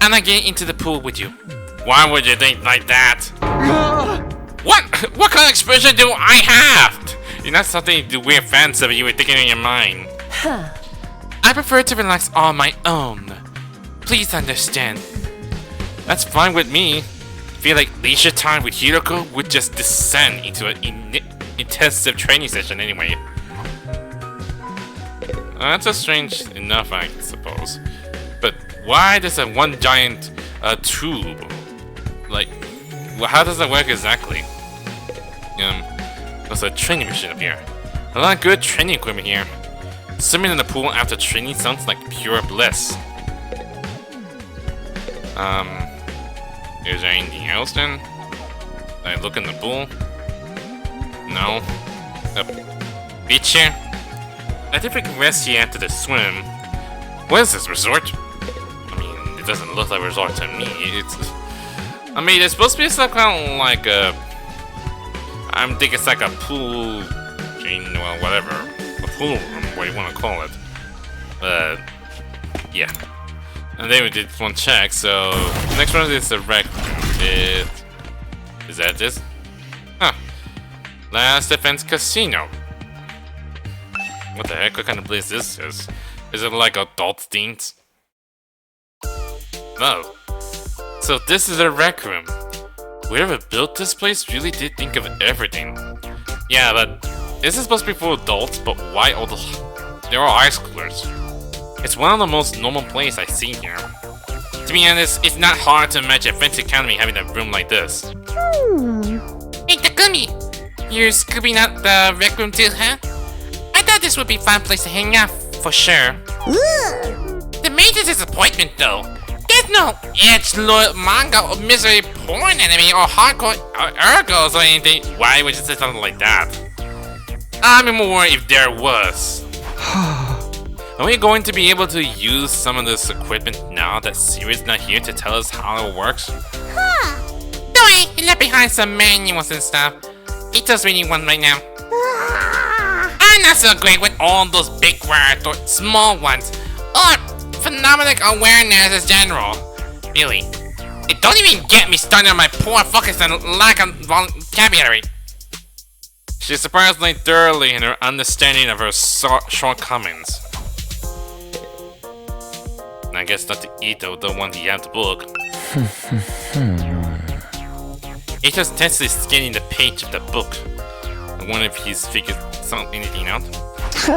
and I get into the pool with you. Why would you think like that? What kind of expression do I have? You're not something the weird fans of you were thinking in your mind. I prefer to relax on my own. Please understand. That's fine with me. I feel like leisure time with Hiroko would just descend into an intensive training session anyway. That's a strange enough, I suppose. But why does a one giant tube? Like, well, how does that work exactly? There's a training machine up here. A lot of good training equipment here. Swimming in the pool after training sounds like pure bliss. Is there anything else then? I look in the pool. No. Beach chair. I think we can rest here after the swim. What is this, resort? I mean, it doesn't look like a resort to me. It's supposed to be some kind of like a... I'm thinking it's like a pool... well, whatever. A pool room, what you want to call it. Yeah. And then we did one check, so... Next one is the rec room. Is that this? Huh. Last Defense Casino. What the heck? What kind of place this is? Is it like adult themed? No. So this is a rec room. Whoever built this place really did think of everything. Yeah, but this is supposed to be for adults, but why all the... They're all high schoolers. It's one of the most normal places I've seen here. To be honest, it's not hard to imagine Fancy Academy having a room like this. Hey, Takumi! You're scooping out the rec room too, huh? I thought this would be a fun place to hang out, for sure. The major disappointment, though. There's no edgelord manga or misery porn anime or hardcore ergos or anything. Why would you say something like that? I'm more if there was. Are we going to be able to use some of this equipment now that Siri's not here to tell us how it works? Don't worry, he left behind some manuals and stuff. Ito's reading one right now. I'm not so great with all those big words or small ones, or phenomenal awareness as general. Really, it don't even get me started on my poor focus and lack of vocabulary. She's surprisingly thoroughly in her understanding of her shortcomings. And I guess Dr. Ito don't want to have the book. Ito's intensely scanning the page of the book. I wonder if he's figured anything out. Is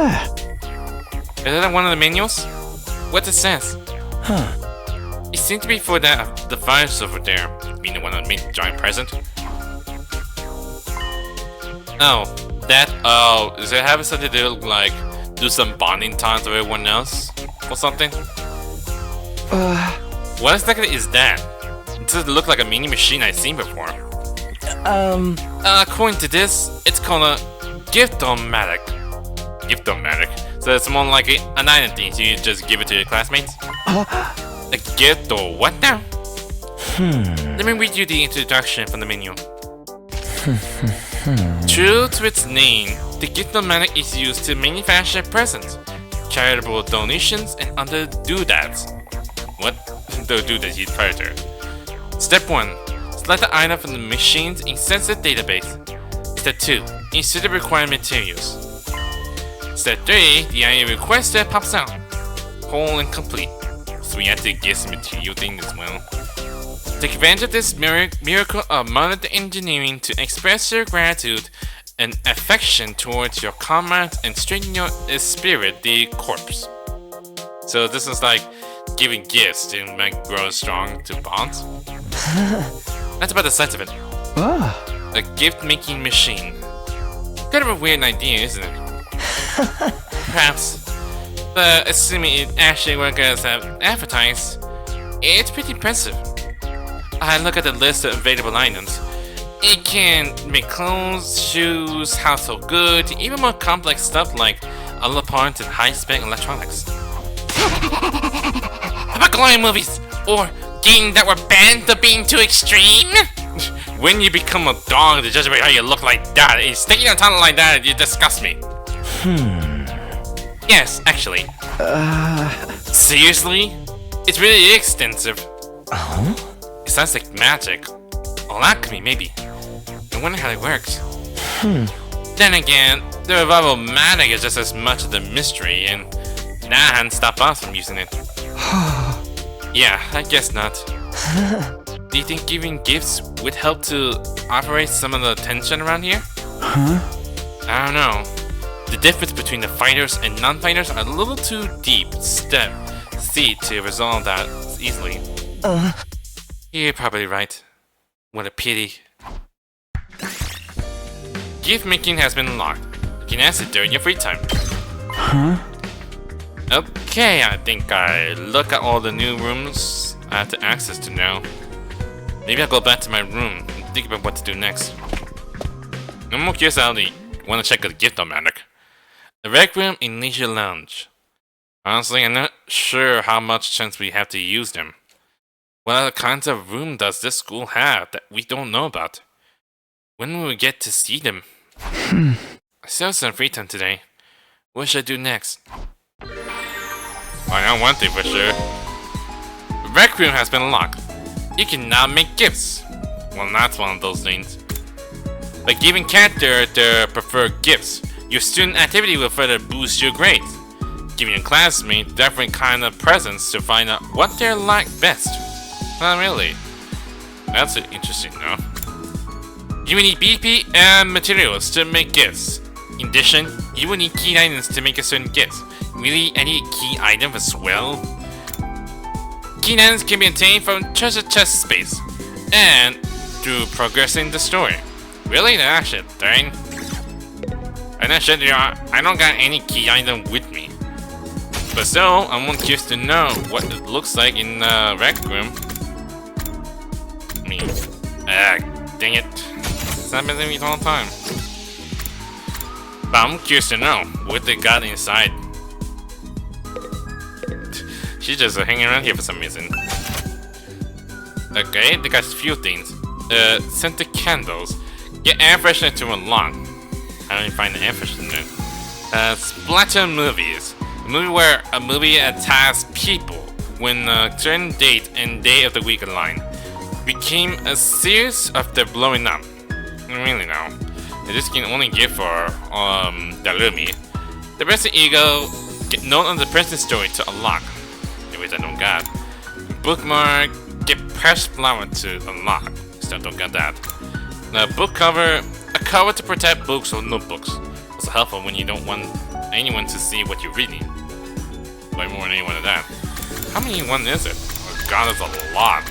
that one of the manuals? What it says? It seems to be for that the virus over there, being the one that made the giant present. Oh, that. Oh, does it have something to do like do some bonding times with everyone else or something? What exactly is that? It doesn't look like a mini machine I've seen before. According to this, it's called a gift-o-matic. Gift-o-matic? So it's more like an item thing, so you just give it to your classmates? A gift or what now? Let me read you the introduction from the menu. True to its name, the gift-o-matic is used to manufacture presents, charitable donations, and other doodads. What? The doodads you predator. Step 1. Select the item from the machine's insensitive database. Step 2. Insert the required materials. Step 3. The item requested pops out. Whole and complete. So we have to get some material thing as well. Take advantage of this miracle of modern engineering to express your gratitude and affection towards your comrades and strengthen your spirit, the corpse. So this is like giving gifts to make grow strong to bonds. That's about the sense of it. A gift-making machine. Kind of a weird idea, isn't it? Perhaps. But assuming it actually works as advertised, it's pretty impressive. I look at the list of available items. It can make clothes, shoes, household goods, even more complex stuff like other parts and high-spec electronics. How about glowing movies? Or games that were banned for being too extreme? When you become a dog to judge about how you look like that, it's sticking on tongue like that, you disgust me. Yes, actually. Seriously? It's really extensive. It sounds like magic. Or alchemy, maybe. I wonder how it works. Then again, the revival magic is just as much of the mystery, and that hadn't stopped us from using it. Yeah, I guess not. Do you think giving gifts would help to operate some of the tension around here? I don't know. The difference between the fighters and non-fighters are a little too deep to resolve that easily. You're probably right. What a pity. Gift making has been unlocked. You can ask it during your free time. Okay, I think I look at all the new rooms I have to access to now. Maybe I'll go back to my room and think about what to do next. I'm more curious how I want to check out the gift-o-matic. The rec room and leisure lounge. Honestly, I'm not sure how much chance we have to use them. What other kinds of room does this school have that we don't know about? When will we get to see them? I still have some free time today. What should I do next? I know one thing for sure. The rec room has been unlocked. You can now make gifts. Well, that's one of those things. By giving character their preferred gifts, your student activity will further boost your grades. Giving your classmates different kind of presents to find out what they like best. Not really. That's interesting now. You will need BP and materials to make gifts. In addition, you will need key items to make a certain gift. Really, any key item as well? Key items can be obtained from treasure chest space and through progressing the story. Really? That shit, dang. I'm not sure I don't got any key item with me. But still, I'm curious to know what it looks like in the rec room. Dang it. It's not been me all the time. But I'm curious to know what they got inside. She's just hanging around here for some reason. Okay, they got a few things. Scented candles. Get air freshener to unlock. I don't even find the air freshener. Splatter movies. A movie where a movie attacks people when a certain date and day of the week align. Became a series after blowing up. Really now. This can only give for Darumi. The rest of Ego get note on the present story to unlock. Which I don't got. Bookmark, get pressed flower to unlock. Still don't got that. The book cover, a cover to protect books or notebooks. It's helpful when you don't want anyone to see what you're reading. Way more than any one of that. How many one is it? Oh god, it's a lot.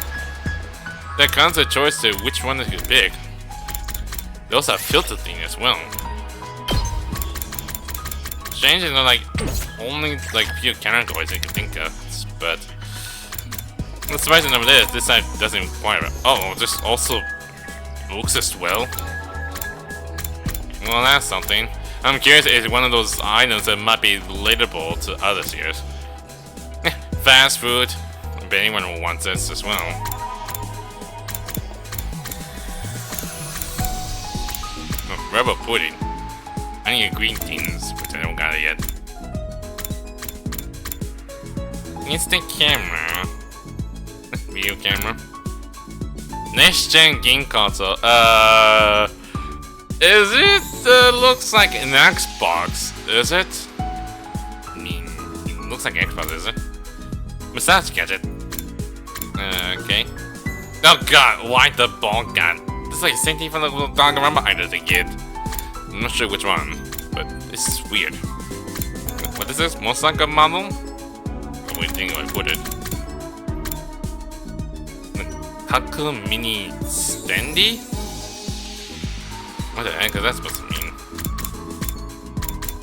That comes a choice to which one to pick. They also have filter thing as well. Strange, you know, like only like few categories I can think of. But the surprising number is this side doesn't require it. Oh, this also books as well. Well, that's something. I'm curious if it's one of those items that might be relatable to others here. Fast food. If anyone wants this as well. Oh, rubber pudding. I need green things, but I don't got it yet. Instant camera. Video camera. Next gen game console. Is it? Looks like an Xbox. Is it? I mean, it looks like Xbox, is it? Massage gadget. Okay. Oh god, why the ball gun? This is like the same thing from the little Danganronpa item they get. I'm not sure which one, but it's weird. What is this? Motorcycle model? I think I put it. Haku Mini Standy? What the heck is that supposed to mean?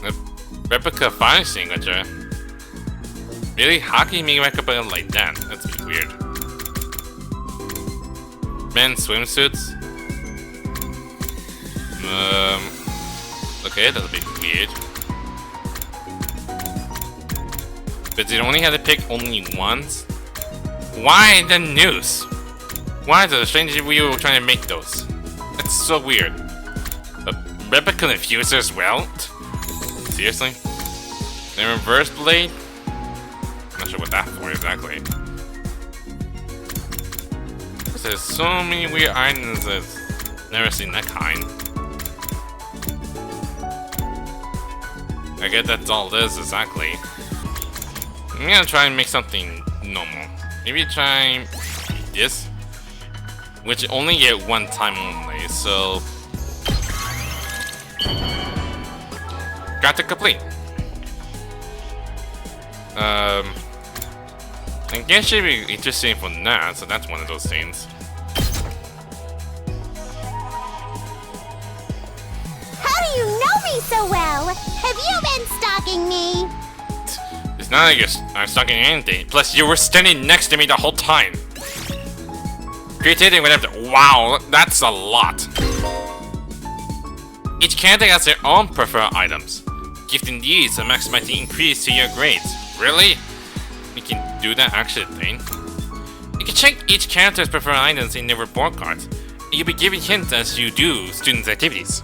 A replica fire extinguisher? Really? How can you make a replica like that? That's weird. Men's swimsuits? Okay, that's a bit weird. But you only have to pick only once? Why the news? Why is it a stranger we were trying to make those? That's so weird. A replica diffuser as well? Seriously? The reverse blade? I'm not sure what that's for exactly. There's so many weird items I've never seen that kind. I guess that's all it is exactly. I'm gonna try and make something normal. Maybe try this, which you only get one time only, so got to complete. I guess should be interesting for that, so that's one of those things. How do you know me so well? Have you been stalking me? It's not like I'm stalking anything. Plus, you were standing next to me the whole time. Creativity whatever. Wow, that's a lot. Each character has their own preferred items. Gifting these to maximize the increase to your grades. Really? We can do that actually thing. You can check each character's preferred items in their report cards. And you'll be given hints as you do students' activities.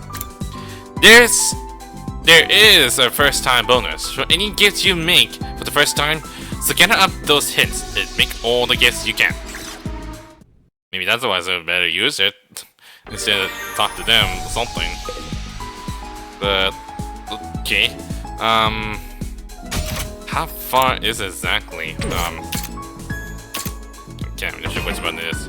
There is a first time bonus for any gifts you make for the first time, so gather up those hints and make all the gifts you can. Maybe that's why I better use it instead of talk to them or something. But okay. How far is it exactly? Okay, I'm not sure which one it is.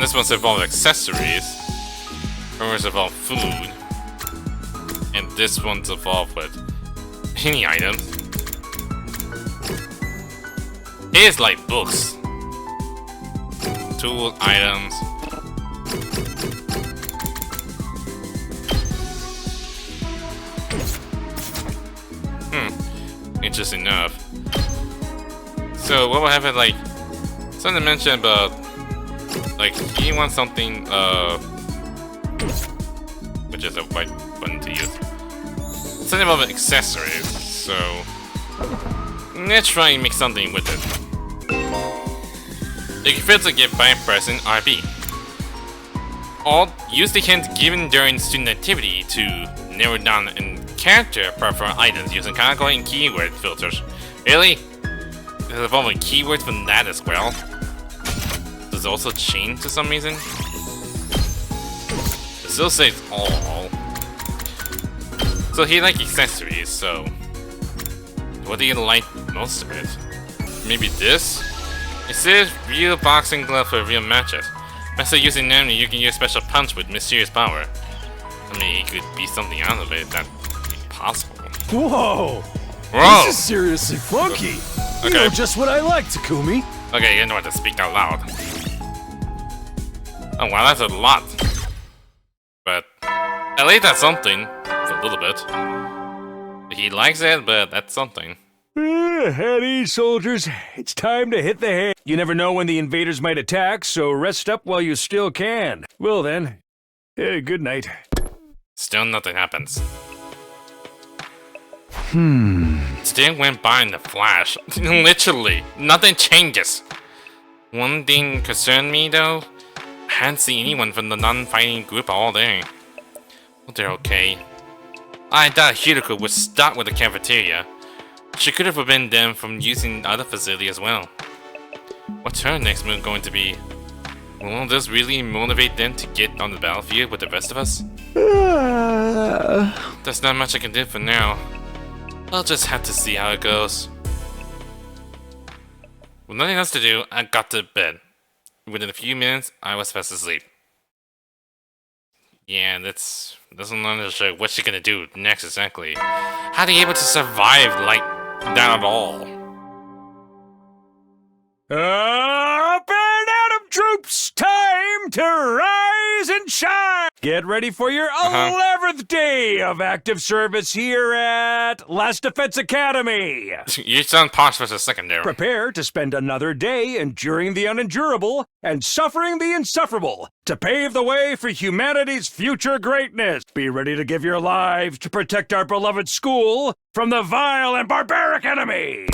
And this one's involved accessories. One's involved food. And this one's involved with any items. It's like books. Tool items. Interesting enough. So what will happen, like, something mentioned about, like, he wants something, which is a white button to use. Something about accessories, so let's try and make something with it. You can filter get by pressing RB. Or use the hint given during student activity to narrow down and character preferred items using category and keyword filters. Really? There's a form of keywords from that as well? Does it also change to some reason? It still says all. So he likes accessories, so what do you like most of it? Maybe this? It says real boxing glove for real matches. Instead of using enemy, you can use special punch with mysterious power. I mean, it could be something out of it that's possible. Whoa! Whoa! This is seriously funky. You Okay. know just what I like, Takumi. Okay, you know what to speak out loud. Oh wow, that's a lot. But at least that's something. For a little bit. He likes it, but that's something. At ease, soldiers. It's time to hit the hay. You never know when the invaders might attack, so rest up while you still can. Well then, good night. Still nothing happens. Today went by in a flash. Literally, nothing changes. One thing concerned me though. I hadn't seen anyone from the non-fighting group all day. Well, they're okay. I thought Hiroko would start with the cafeteria. She could have forbidden them from using the other facility as well. What's her next move going to be? Will this really motivate them to get on the battlefield with the rest of us? There's not much I can do for now. I'll just have to see how it goes. With nothing else to do, I got to bed. Within a few minutes, I was fast asleep. Yeah, that's doesn't understand what she's gonna do next exactly. How are you able to survive like that at all? Up and Adam troops, time to rise and shine! Get ready for your 11th day of active service here at Last Defense Academy. You sound posh for a second there. Prepare to spend another day enduring the unendurable and suffering the insufferable to pave the way for humanity's future greatness. Be ready to give your lives to protect our beloved school from the vile and barbaric enemy.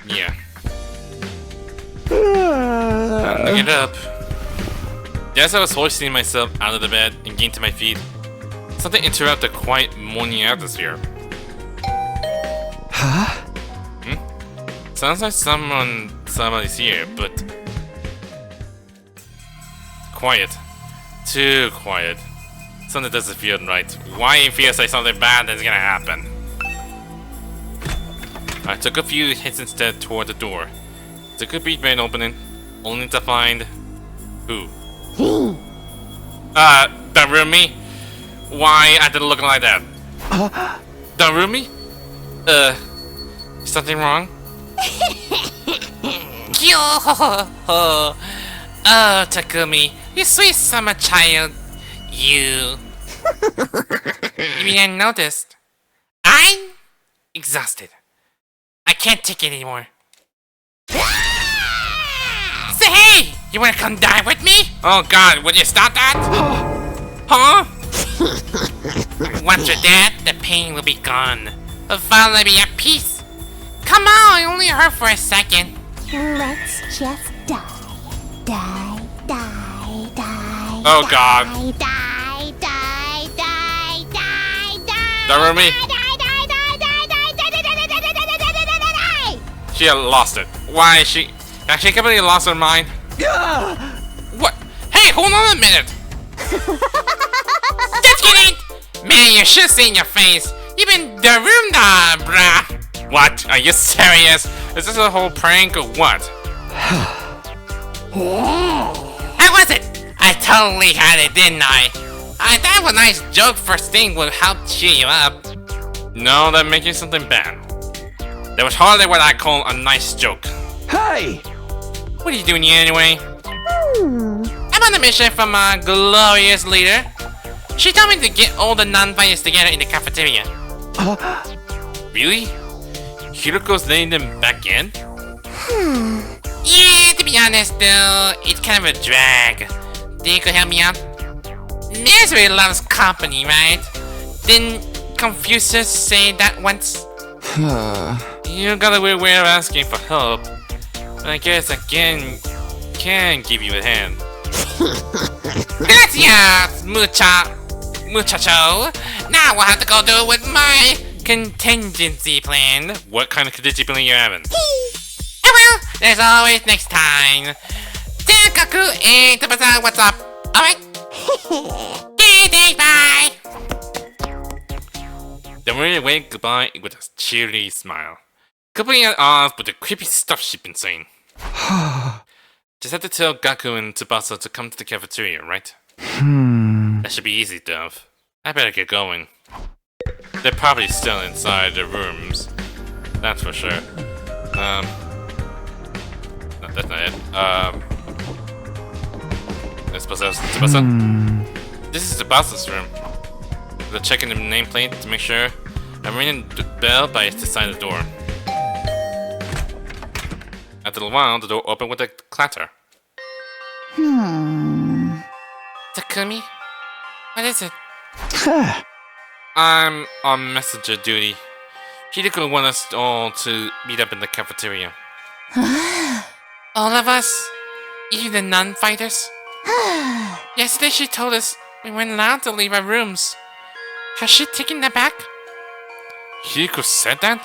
Yeah. Time to get up. As I was hoisting myself out of the bed and getting to my feet, something interrupted the quiet morning atmosphere. Huh? Sounds like somebody's here, but quiet. Too quiet. Something doesn't feel right. Why it feels like something bad is gonna happen? I took a few hits instead toward the door. Took a beat right opening, only to find who? Darumi? Why I didn't look like that? Darumi? Something wrong? Yo! Oh, Takumi, you sweet summer child. You mean I noticed? I'm exhausted. I can't take it anymore. Say hey! You wanna come die with me? Oh god, would you stop that? Huh? Once you're dead, the pain will be gone. I'll finally be at peace. Come on, it only hurt for a second. Let's just die. Die, die, die. Oh god. Die, die, die, die, die, die. Darumi? Die, die, die, die, die, die, die, die, die, die, die, die, die, die. She had lost it. Why is she... Has she completely lost her mind? What? Hey, hold on a minute. Just kidding. Man, you should see in your face. You've been Darumda, bruh. What? Are you serious? Is this a whole prank or what? was it? I totally had it, didn't I? I thought a nice joke first thing would help cheer you up. No, that making something bad. That was hardly what I call a nice joke. Hey! What are you doing here anyway? I'm on a mission from our glorious leader. She told me to get all the non-fighters together in the cafeteria. Really? Hiroko's letting them back in? Yeah, to be honest though, it's kind of a drag. Think you could help me out? Misery loves company, right? Didn't Confucius say that once? You got a weird way of asking for help. But I guess I can give you a hand. Gracias, muchacho. Now we'll have to go do it with my contingency plan. What kind of contingency plan you having? Oh well, there's always next time. Tenkaku and Tabata, what's up? Alright? Okay, thanks, bye! Then we waved goodbye with a cheery smile. Completely at odds with the creepy stuff she'd been saying. Just have to tell Gaku and Tsubasa to come to the cafeteria, right? That should be easy, Dove. I better get going. They're probably still inside their rooms. That's for sure. No, that's not it. I suppose that's Tsubasa? This is Tsubasa's room. They're checking the nameplate to make sure. I'm ringing the bell by the side of the door. After a while, the door opened with a clatter. Takumi? What is it? I'm on messenger duty. Hideko wants us all to meet up in the cafeteria. All of us? Even the non-fighters? Yesterday she told us we weren't allowed to leave our rooms. Has she taken that back? Hideko said that?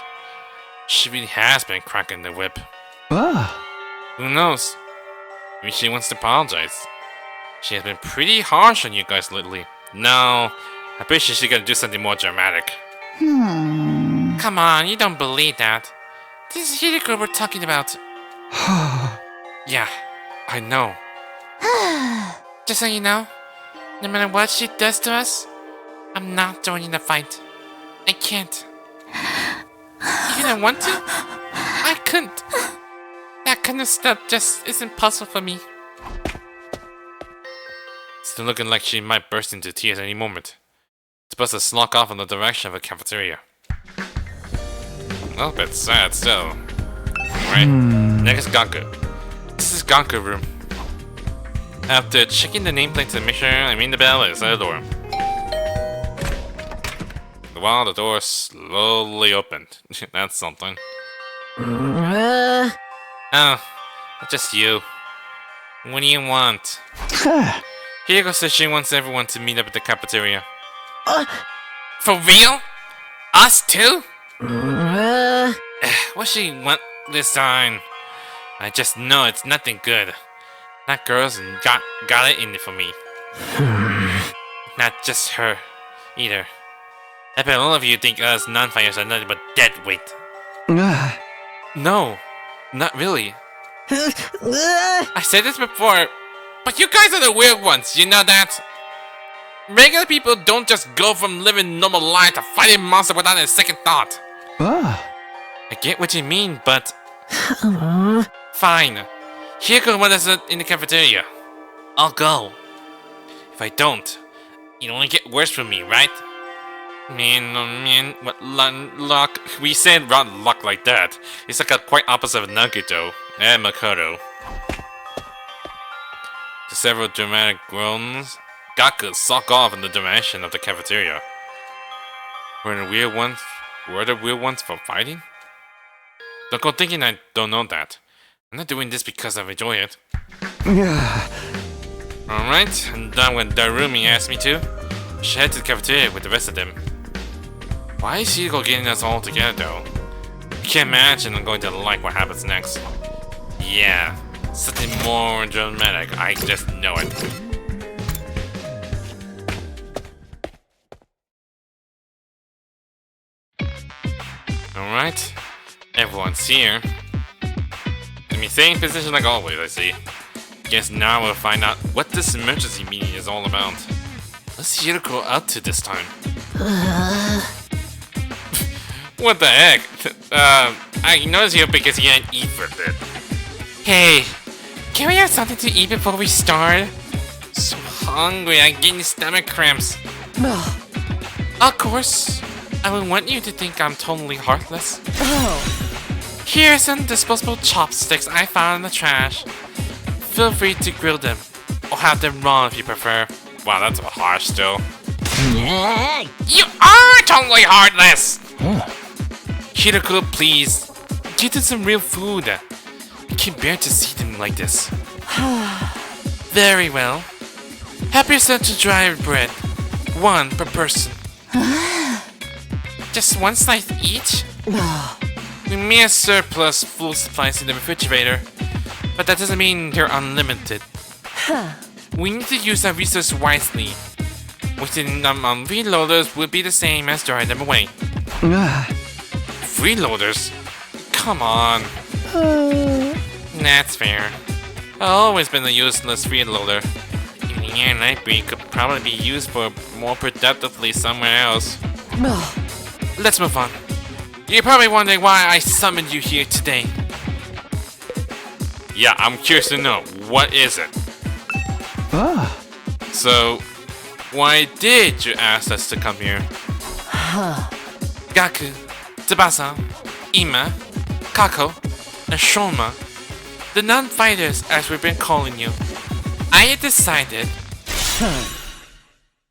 She really has been cracking the whip. Who knows? Maybe she wants to apologize. She has been pretty harsh on you guys lately. No, I bet she's gonna do something more dramatic. Come on, you don't believe that. This is Hideko we're talking about. Yeah, I know. Just so you know, no matter what she does to us, I'm not joining the fight. I can't. Even I want to, I couldn't. That kind of stuff just isn't possible for me. Still looking like she might burst into tears any moment. Supposed to slunk off in the direction of a cafeteria. Well, a bit sad still. Right, next is Gaku. This is Gaku's room. After checking the nameplate to make sure I ring the bell inside the door. While the door slowly opened. That's something. Oh, just you. What do you want? Hideko says she wants everyone to meet up at the cafeteria. For real? Us too? What she want this time? I just know it's nothing good. That girl's got it in it for me. Not just her, either. I bet all of you think us non-fighters are nothing but dead weight. No, not really. I said this before, but you guys are the weird ones, you know that? Regular people don't just go from living normal life to fighting monsters without a second thought. I get what you mean, but... Fine. Hideko wants us in the cafeteria. I'll go. If I don't, it'll only get worse for me, right? Man, oh man, what luck? We said rotten luck like that. It's like a quite opposite of Nagito and Makoto. To several dramatic groans, Gaku sulk off in the direction of the cafeteria. Were the weird ones for fighting? Don't go thinking I don't know that. I'm not doing this because I enjoy it. Alright, and done when Darumi asked me to. I should head to the cafeteria with the rest of them. Why is Hideko getting us all together though? I can't imagine I'm going to like what happens next. Yeah, something more dramatic, I just know it. Alright, everyone's here. Let me stay in position like always, I see. Guess now we'll find out what this emergency meeting is all about. What's Hiroko up to this time? What the heck? I noticed you because you didn't eat for a bit. Hey, can we have something to eat before we start? So hungry, I'm getting stomach cramps. Of course. I would want you to think I'm totally heartless. Oh. Here's some disposable chopsticks I found in the trash. Feel free to grill them, or have them raw if you prefer. Wow, that's harsh still. You are totally heartless! Hiroko, please, get them some real food. I can't bear to see them like this. Very well. Help yourself to dry bread. One per person. Just one slice each? We may have surplus food supplies in the refrigerator, but that doesn't mean they're unlimited. We need to use our resources wisely. Within freeloaders would be the same as throwing them away. Freeloaders? Come on. That's fair. I've always been a useless freeloader. Evening and night breed could probably be used for more productively somewhere else. Let's move on. You're probably wondering why I summoned you here today. Yeah, I'm curious to know. What is it? So, why did you ask us to come here? Gaku, Tsubasa, Ima, Kako, and Shoma, the non-fighters as we've been calling you. I had decided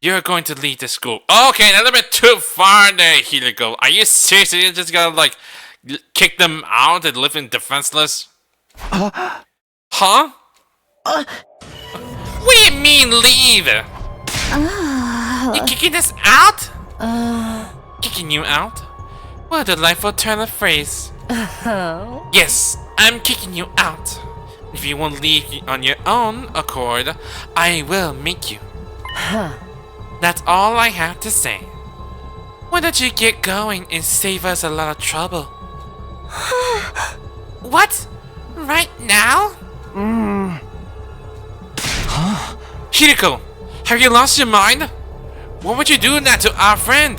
you're going to lead the school. Okay, a little bit too far there, Hiroko. Are you seriously just gonna like kick them out and live in defenseless? Huh? What do you mean leave? You kicking us out? Kicking you out? What a delightful turn of phrase. Yes, I'm kicking you out. If you won't leave on your own accord, I will make you. That's all I have to say. Why don't you get going and save us a lot of trouble? What? Right now? Hiroko, have you lost your mind? What would you do that to our friend?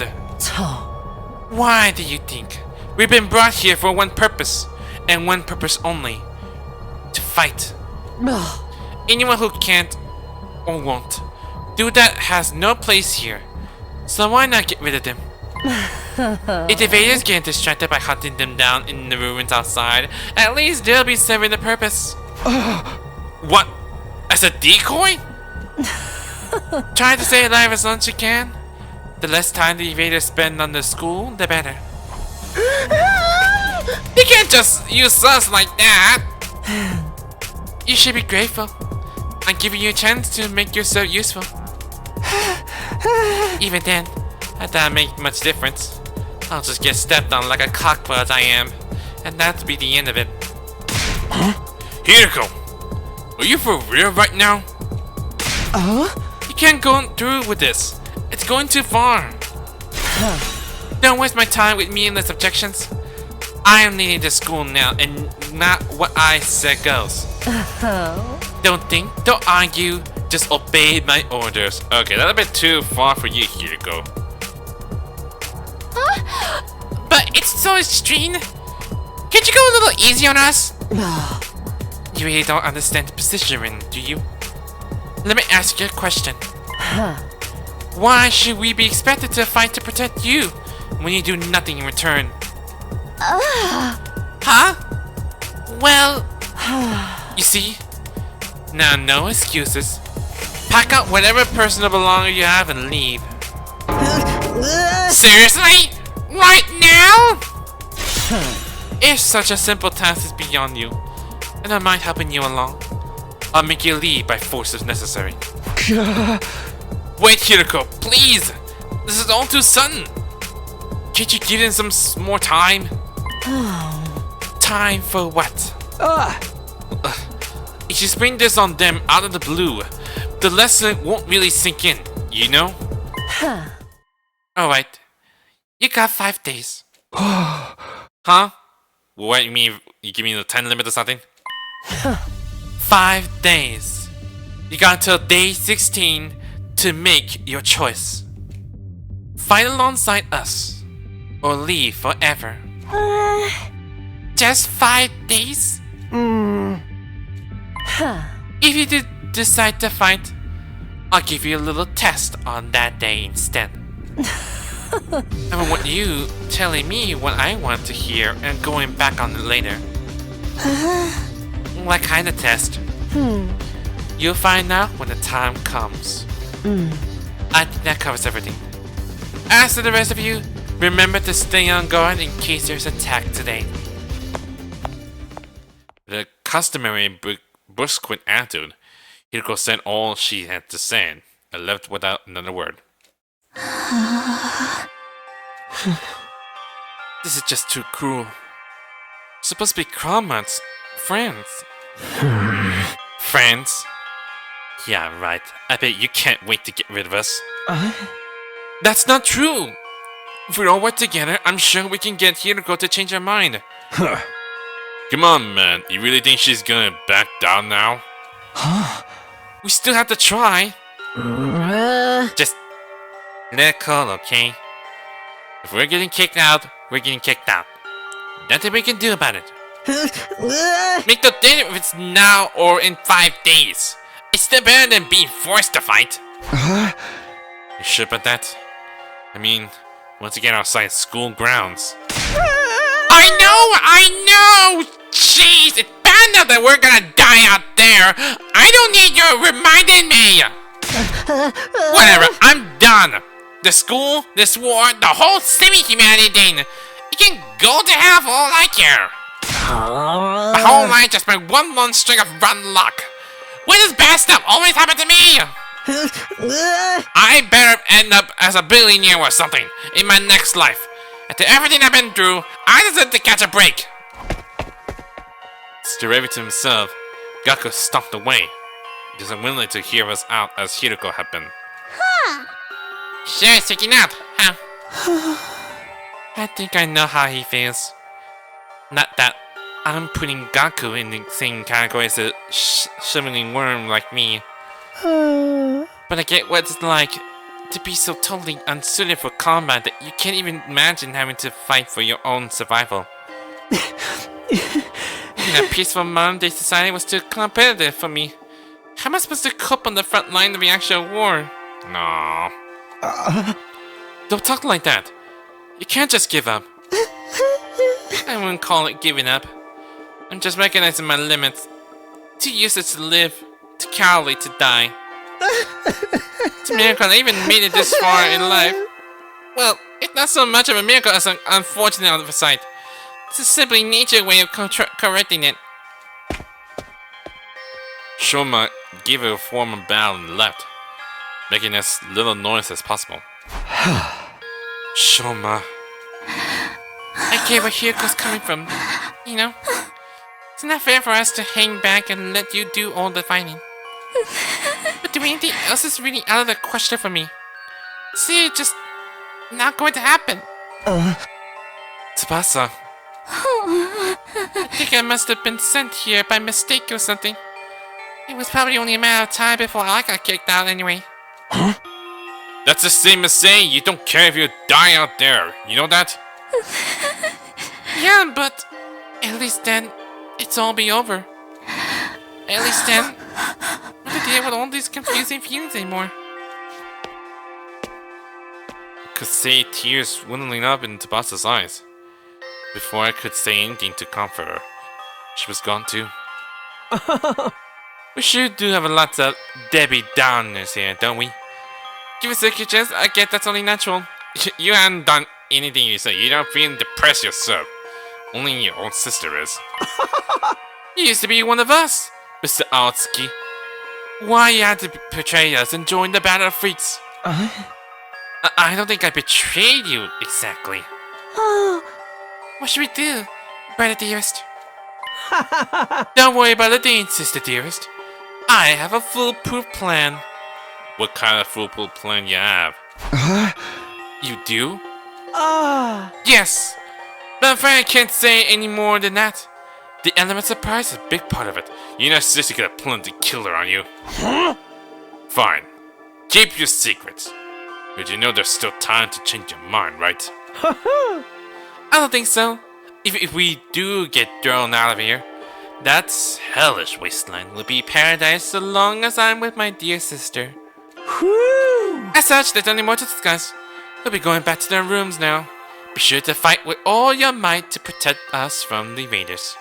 Why do you think we've been brought here for one purpose, and one purpose only? To fight. Anyone who can't, or won't, do that has no place here. So why not get rid of them? If the invaders get distracted by hunting them down in the ruins outside, at least they'll be serving the purpose. What? As a decoy? Try to stay alive as long as you can. The less time the invaders spend on the school, the better. You can't just use us like that. You should be grateful. I'm giving you a chance to make yourself useful. Even then, that doesn't make much difference. I'll just get stepped on like a cockbuzz I am, and that'll be the end of it. Hiroko, are you for real right now? You can't go through with this. It's going too far. Don't waste my time with meaningless objections. I am leading the school now, and not what I said goes. Don't think, don't argue, just obey my orders. Okay, that's a bit too far for you, Hiroko. But it's so extreme. Can't you go a little easy on us? You really don't understand the position you're in, do you? Let me ask you a question. Why should we be expected to fight to protect you when you do nothing in return? Huh? Well, You see? Now, no excuses. Pack up whatever personal belongings you have and leave. seriously? Right now? If such a simple task is beyond you, and I mind helping you along, I'll make you leave by force if necessary. Wait, Hiroko, please! This is all too sudden! Can't you give them some more time? Time for what? If you spring this on them out of the blue, the lesson won't really sink in, you know? Alright. You got 5 days. Huh? What, you mean you give me the time limit or something? 5 days. You got till day 16 to make your choice. Fight alongside us, or leave forever. Just 5 days? If you decide to fight, I'll give you a little test on that day instead. I don't want you telling me what I want to hear and going back on it later. What kind of test? You'll find out when the time comes. I think that covers everything. As to the rest of you, remember to stay on guard in case there's an attack today. The customary brusque attitude, Hiroko said all she had to say and left without another word. This is just too cruel. Supposed to be comrades, friends. Friends? Yeah, right. I bet you can't wait to get rid of us. That's not true! If we all work together, I'm sure we can get Hiroko to change her mind. Come on, man. You really think she's gonna back down now? We still have to try. Just let it call, okay? If we're getting kicked out, we're getting kicked out. Nothing we can do about it. Make no difference if it's now or in 5 days. It's still better than being forced to fight. You sure about that? I mean, once you get outside school grounds. I know! Jeez, it's bad enough that we're gonna die out there. I don't need you reminding me! Whatever, I'm done. The school, this war, the whole semi-humanity thing. You can go to hell for all I care. My whole life just been one long string of rotten luck. Why does bad stuff always happen to me? I better end up as a billionaire or something in my next life. After everything I've been through, I deserve to catch a break. Staring to himself, Gaku stomped away. He isn't willing to hear us out as Hiroko had been. Sure, sticking out, huh? I think I know how he feels. Not that I'm putting Gaku in the same category as a shivering worm like me. But I get what it's like to be so totally unsuited for combat that you can't even imagine having to fight for your own survival. A peaceful modern-day society was too competitive for me. How am I supposed to cope on the front line of the actual war? No. Don't talk like that. You can't just give up. I wouldn't call it giving up. I'm just recognizing my limits. Too useless to live, too cowardly to die. It's a miracle I even made it this far in life. Well, it's not so much of a miracle as an unfortunate oversight. This is simply nature's way of correcting it. Shoma gave her a formal bow and left, making as little noise as possible. Shoma. I get where Hiroko's coming from, you know? It's not fair for us to hang back and let you do all the fighting. But doing anything else is really out of the question for me. See, it's just not going to happen. Tsubasa. I think I must have been sent here by mistake or something. It was probably only a matter of time before I got kicked out anyway. Huh? That's the same as saying you don't care if you die out there. You know that? Yeah, but at least then it's all be over. At least then I don't have to deal with all these confusing feelings anymore. Could see tears welling up in Tsubasa's eyes. Before I could say anything to comfort her, she was gone too. We sure do have a lot of Debbie Downers here, don't we? Give us a chance, I get that's only natural. You haven't done anything you say. You don't feel depressed yourself. Only your own sister is. You used to be one of us, Mr. Aotsuki. Why you had to betray us and join the Battle of Freaks? I don't think I betrayed you, exactly. What should we do, brother dearest? Don't worry about a thing, sister dearest. I have a foolproof plan. What kind of foolproof plan you have? You do? Yes, but I'm afraid I can't say any more than that. The element surprise is a big part of it. You're not seriously gonna pull the killer on you. Huh? Fine. Keep your secrets. But you know there's still time to change your mind, right? I don't think so. If we do get thrown out of here, that's hellish wasteland will be paradise so long as I'm with my dear sister. Whew. As such, there's only more to discuss. We'll be going back to their rooms now. Be sure to fight with all your might to protect us from the invaders.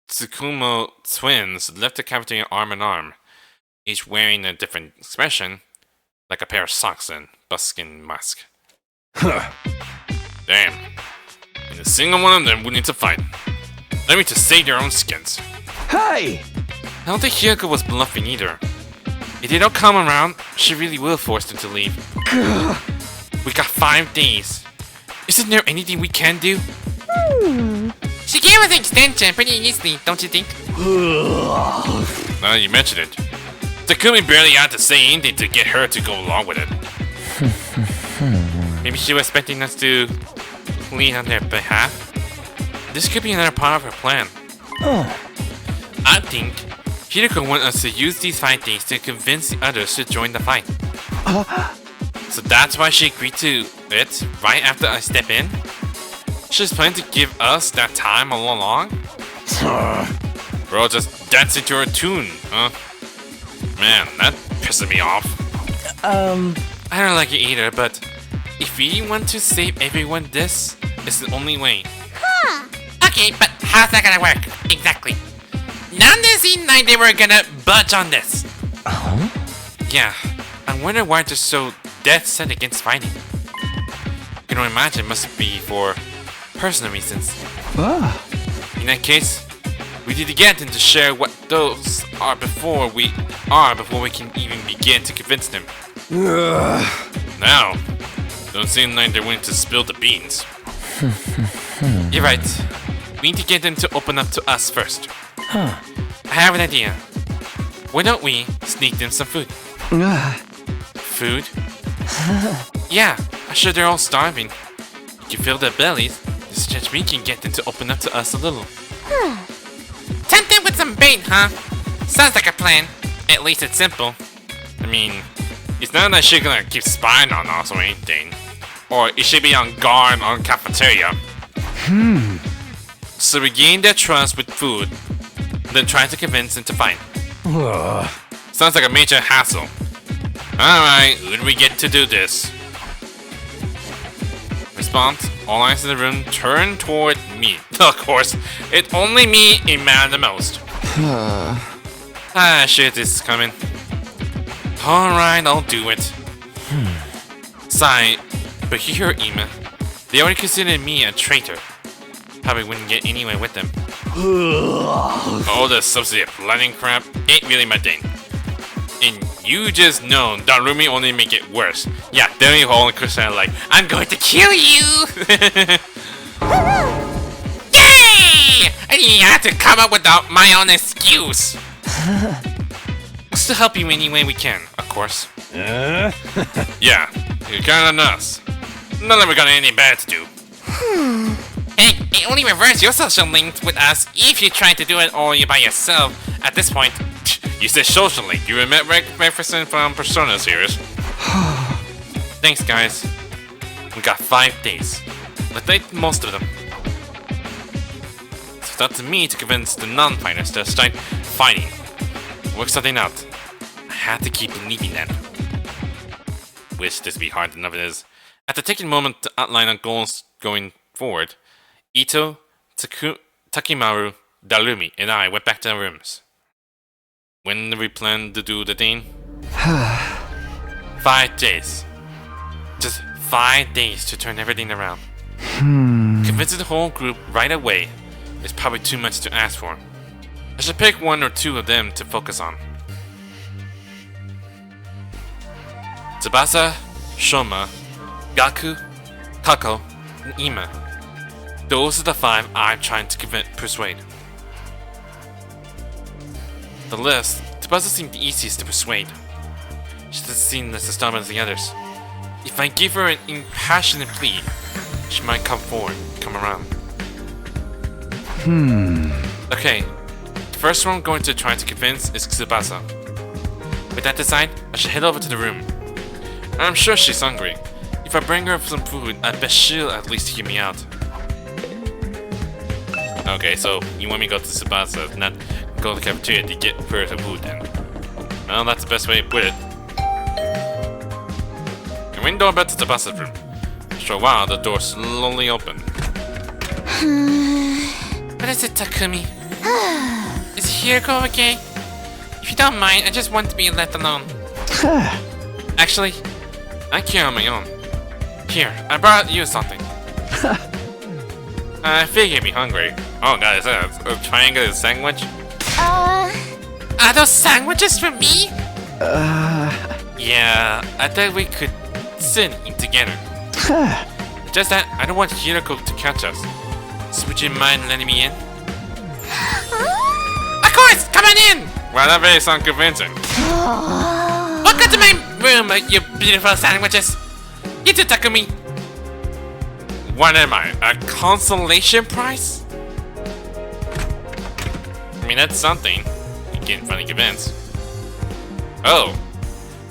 Tsukumo twins left the cafeteria arm in arm, each wearing a different expression, like a pair of socks and buskin mask. Huh. Damn. And a single one of them would need to fight. I mean to save their own skins. Hey! I don't think Hyoko was bluffing either. If they don't come around, she really will force them to leave. We got 5 days. Isn't there anything we can do? She gave us an extension pretty easily, don't you think? Now that you mention it. Takumi barely had to say anything to get her to go along with it. Maybe she was expecting us to plead on their behalf? This could be another part of her plan. I think Hiroko wants us to use these 5 days to convince the others to join the fight. So that's why she agreed to it right after I step in? She's planning to give us that time all along? We're all just dancing to her tune, huh? Man, that pisses me off. I don't like it either, but if we want to save everyone, this is the only way. Okay, but how's that gonna work? Exactly. None does seem like they were gonna budge on this. Yeah, I wonder why they're so dead set against fighting. I can only imagine it must be for personal reasons. In that case, we need to get them to share what those are before we can even begin to convince them. Now, don't seem like they're willing to spill the beans. You're right. We need to get them to open up to us first. I have an idea. Why don't we sneak them some food? Food? Yeah, I'm sure they're all starving. You can fill their bellies. This chance we can get them to open up to us a little. Tempt them with some bait, huh? Sounds like a plan. At least it's simple. I mean, it's not like she's gonna keep spying on us or anything. Or it should be on guard on cafeteria. So we gain their trust with food, then try to convince them to fight. Sounds like a major hassle. Alright, who do we get to do this? Response, all eyes in the room turn toward me. Of course, it's only me it matters the most. Shit, this is coming. Alright, I'll do it. Sigh, but you hear Ima. They already considered me a traitor. Probably wouldn't get anywhere with them. All the subsidy planning crap ain't really my thing. And you just know Darumi only make it worse. Yeah, there you all Christian like, I'm going to kill you! Yay! I didn't have to come up with my own excuse. We'll still help you any way we can, of course. Yeah, you count on us. Not that we got anything bad to do. Hey, it only reverse your social links with us if you try to do it all by yourself at this point. You said social link. You remember referencing from Persona series. Thanks, guys. We got 5 days. Let's make most of them. So it's up to me to convince the non-fighters to start fighting. Work something out. I have to keep believing them. Wish this would be hard enough it is. After taking a moment to outline our goals going forward, Ito, Takimaru, Darumi, and I went back to our rooms. When do we plan to do the thing? 5 days. Just 5 days to turn everything around. Convincing the whole group right away is probably too much to ask for. I should pick 1 or 2 of them to focus on. Tsubasa, Shoma, Gaku, Kako, and Ima. Those are the 5 I'm trying to persuade. The list, Tsubasa seemed the easiest to persuade. She doesn't seem as stubborn as the others. If I give her an impassioned plea, she might come forward, come around. Okay, the first one I'm going to try to convince is Tsubasa. With that decided, I should head over to the room. I'm sure she's hungry. If I bring her some food, I bet she'll at least hear me out. Okay, so you want me to go to Tsubasa, not go to the cafeteria to get her some food then? Well, that's the best way to put it. I ring doorbell to Tsubasa's room. After a while, the door slowly opened. What is it, Takumi? Is Hiroko okay? If you don't mind, I just want to be let alone. Actually, I can on my own. Here, I brought you something. I figured you'd be hungry. Oh god, is that a triangle sandwich? Are those sandwiches for me? Yeah, I thought we could sit and eat together. Just that I don't want Hiroko to catch us. So would you mind letting me in? Of course! Come on in! Well, that very sounds convincing. Welcome to my room, you beautiful sandwiches. You too, Takumi. What am I? A consolation prize? I mean, that's something. You get finally convinced. Oh.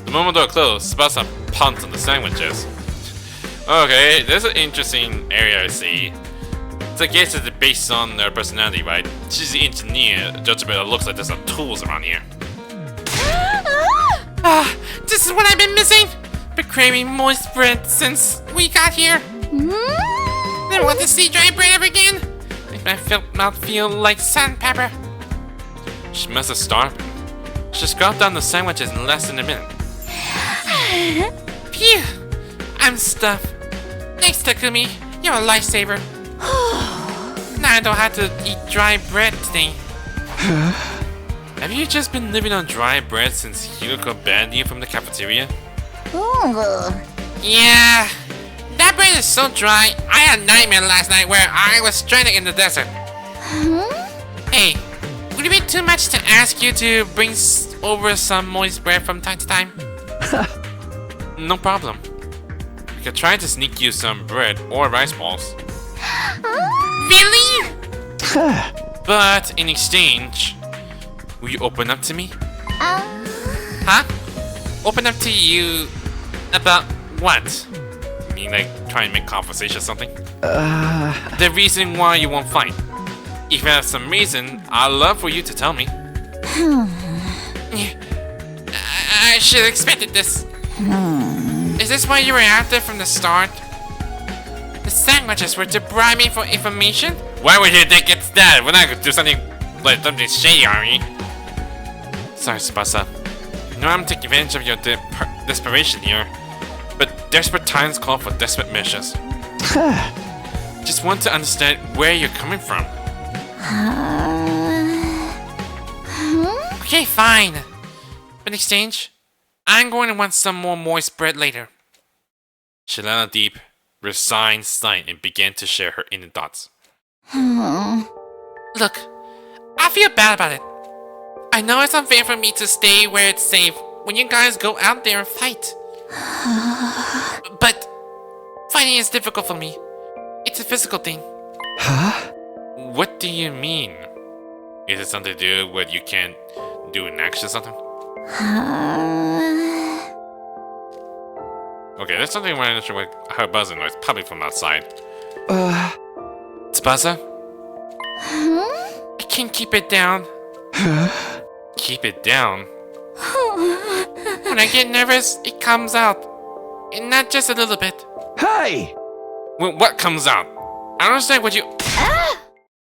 The moment the door closed, Tsubasa pounced on the sandwiches. Okay, there's an interesting area I see. So I guess it's based on their personality, right? She's the engineer, judging by it looks like there's some tools around here. This is what I've been missing. Been craving moist bread since we got here. I want to see dry bread ever again. Make my mouth feel like sandpaper. She must have starved. She scarfed down the sandwiches in less than a minute. Phew. I'm stuffed. Thanks, Takumi. You're a lifesaver. Now I don't have to eat dry bread today. Have you just been living on dry bread since Hiroko banned you from the cafeteria? Yeah. That bread is so dry. I had a nightmare last night where I was stranded in the desert. Hey, would it be too much to ask you to bring over some moist bread from time to time? No problem. I could try to sneak you some bread or rice balls. Really? But in exchange, will you open up to me? Huh? Open up to you about what? You mean like try and make conversation or something? The reason why you won't fight. If you have some reason, I'd love for you to tell me. I should have expected this. Is this why you were after from the start? The sandwiches were to bribe me for information? Why would you think it's that? We're not gonna do something like something shady, are we? Sorry, Tsubasa. I know I'm taking advantage of your desperation here, but desperate times call for desperate measures. Just want to understand where you're coming from. Okay, fine. In exchange, I'm going to want some more moist bread later. She let out a deep, resigned sigh and began to share her inner thoughts. Look, I feel bad about it. I know it's unfair for me to stay where it's safe when you guys go out there and fight. But fighting is difficult for me. It's a physical thing. What do you mean? Is it something to do with you can't do an action or something? Okay, there's something when I with her buzzing noise, probably from outside. Tsubasa? I can't keep it down. Keep it down? When I get nervous, it comes out. And not just a little bit. Hey! What comes out? I don't understand what you...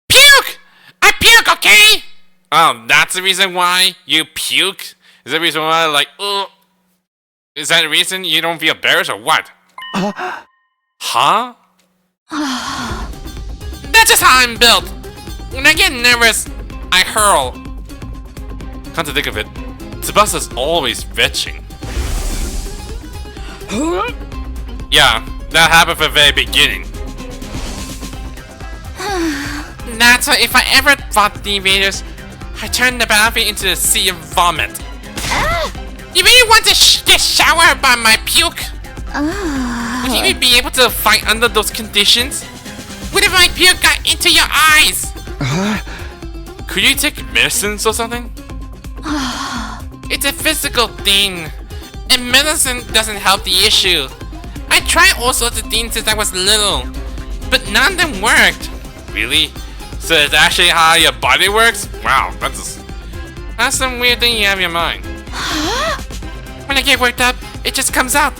Puke! I puke, okay? Oh, that's the reason why you puke? Is that the reason why, like, ugh? Is that the reason you don't feel embarrassed or what? Huh? That's just how I'm built. When I get nervous, I hurl. Come to think of it, Tsubasa's always retching. Yeah, that happened from the very beginning. That's why if I ever fought the invaders, I turned the battlefield into a sea of vomit. You really want to get showered by my puke? Would you even be able to fight under those conditions? What if my puke got into your eyes? Could you take medicines or something? It's a physical thing, and medicine doesn't help the issue. I tried all sorts of things since I was little, but none of them worked. Really? So it's actually how your body works? Wow, that's some weird thing you have in your mind. When I get worked up, it just comes out.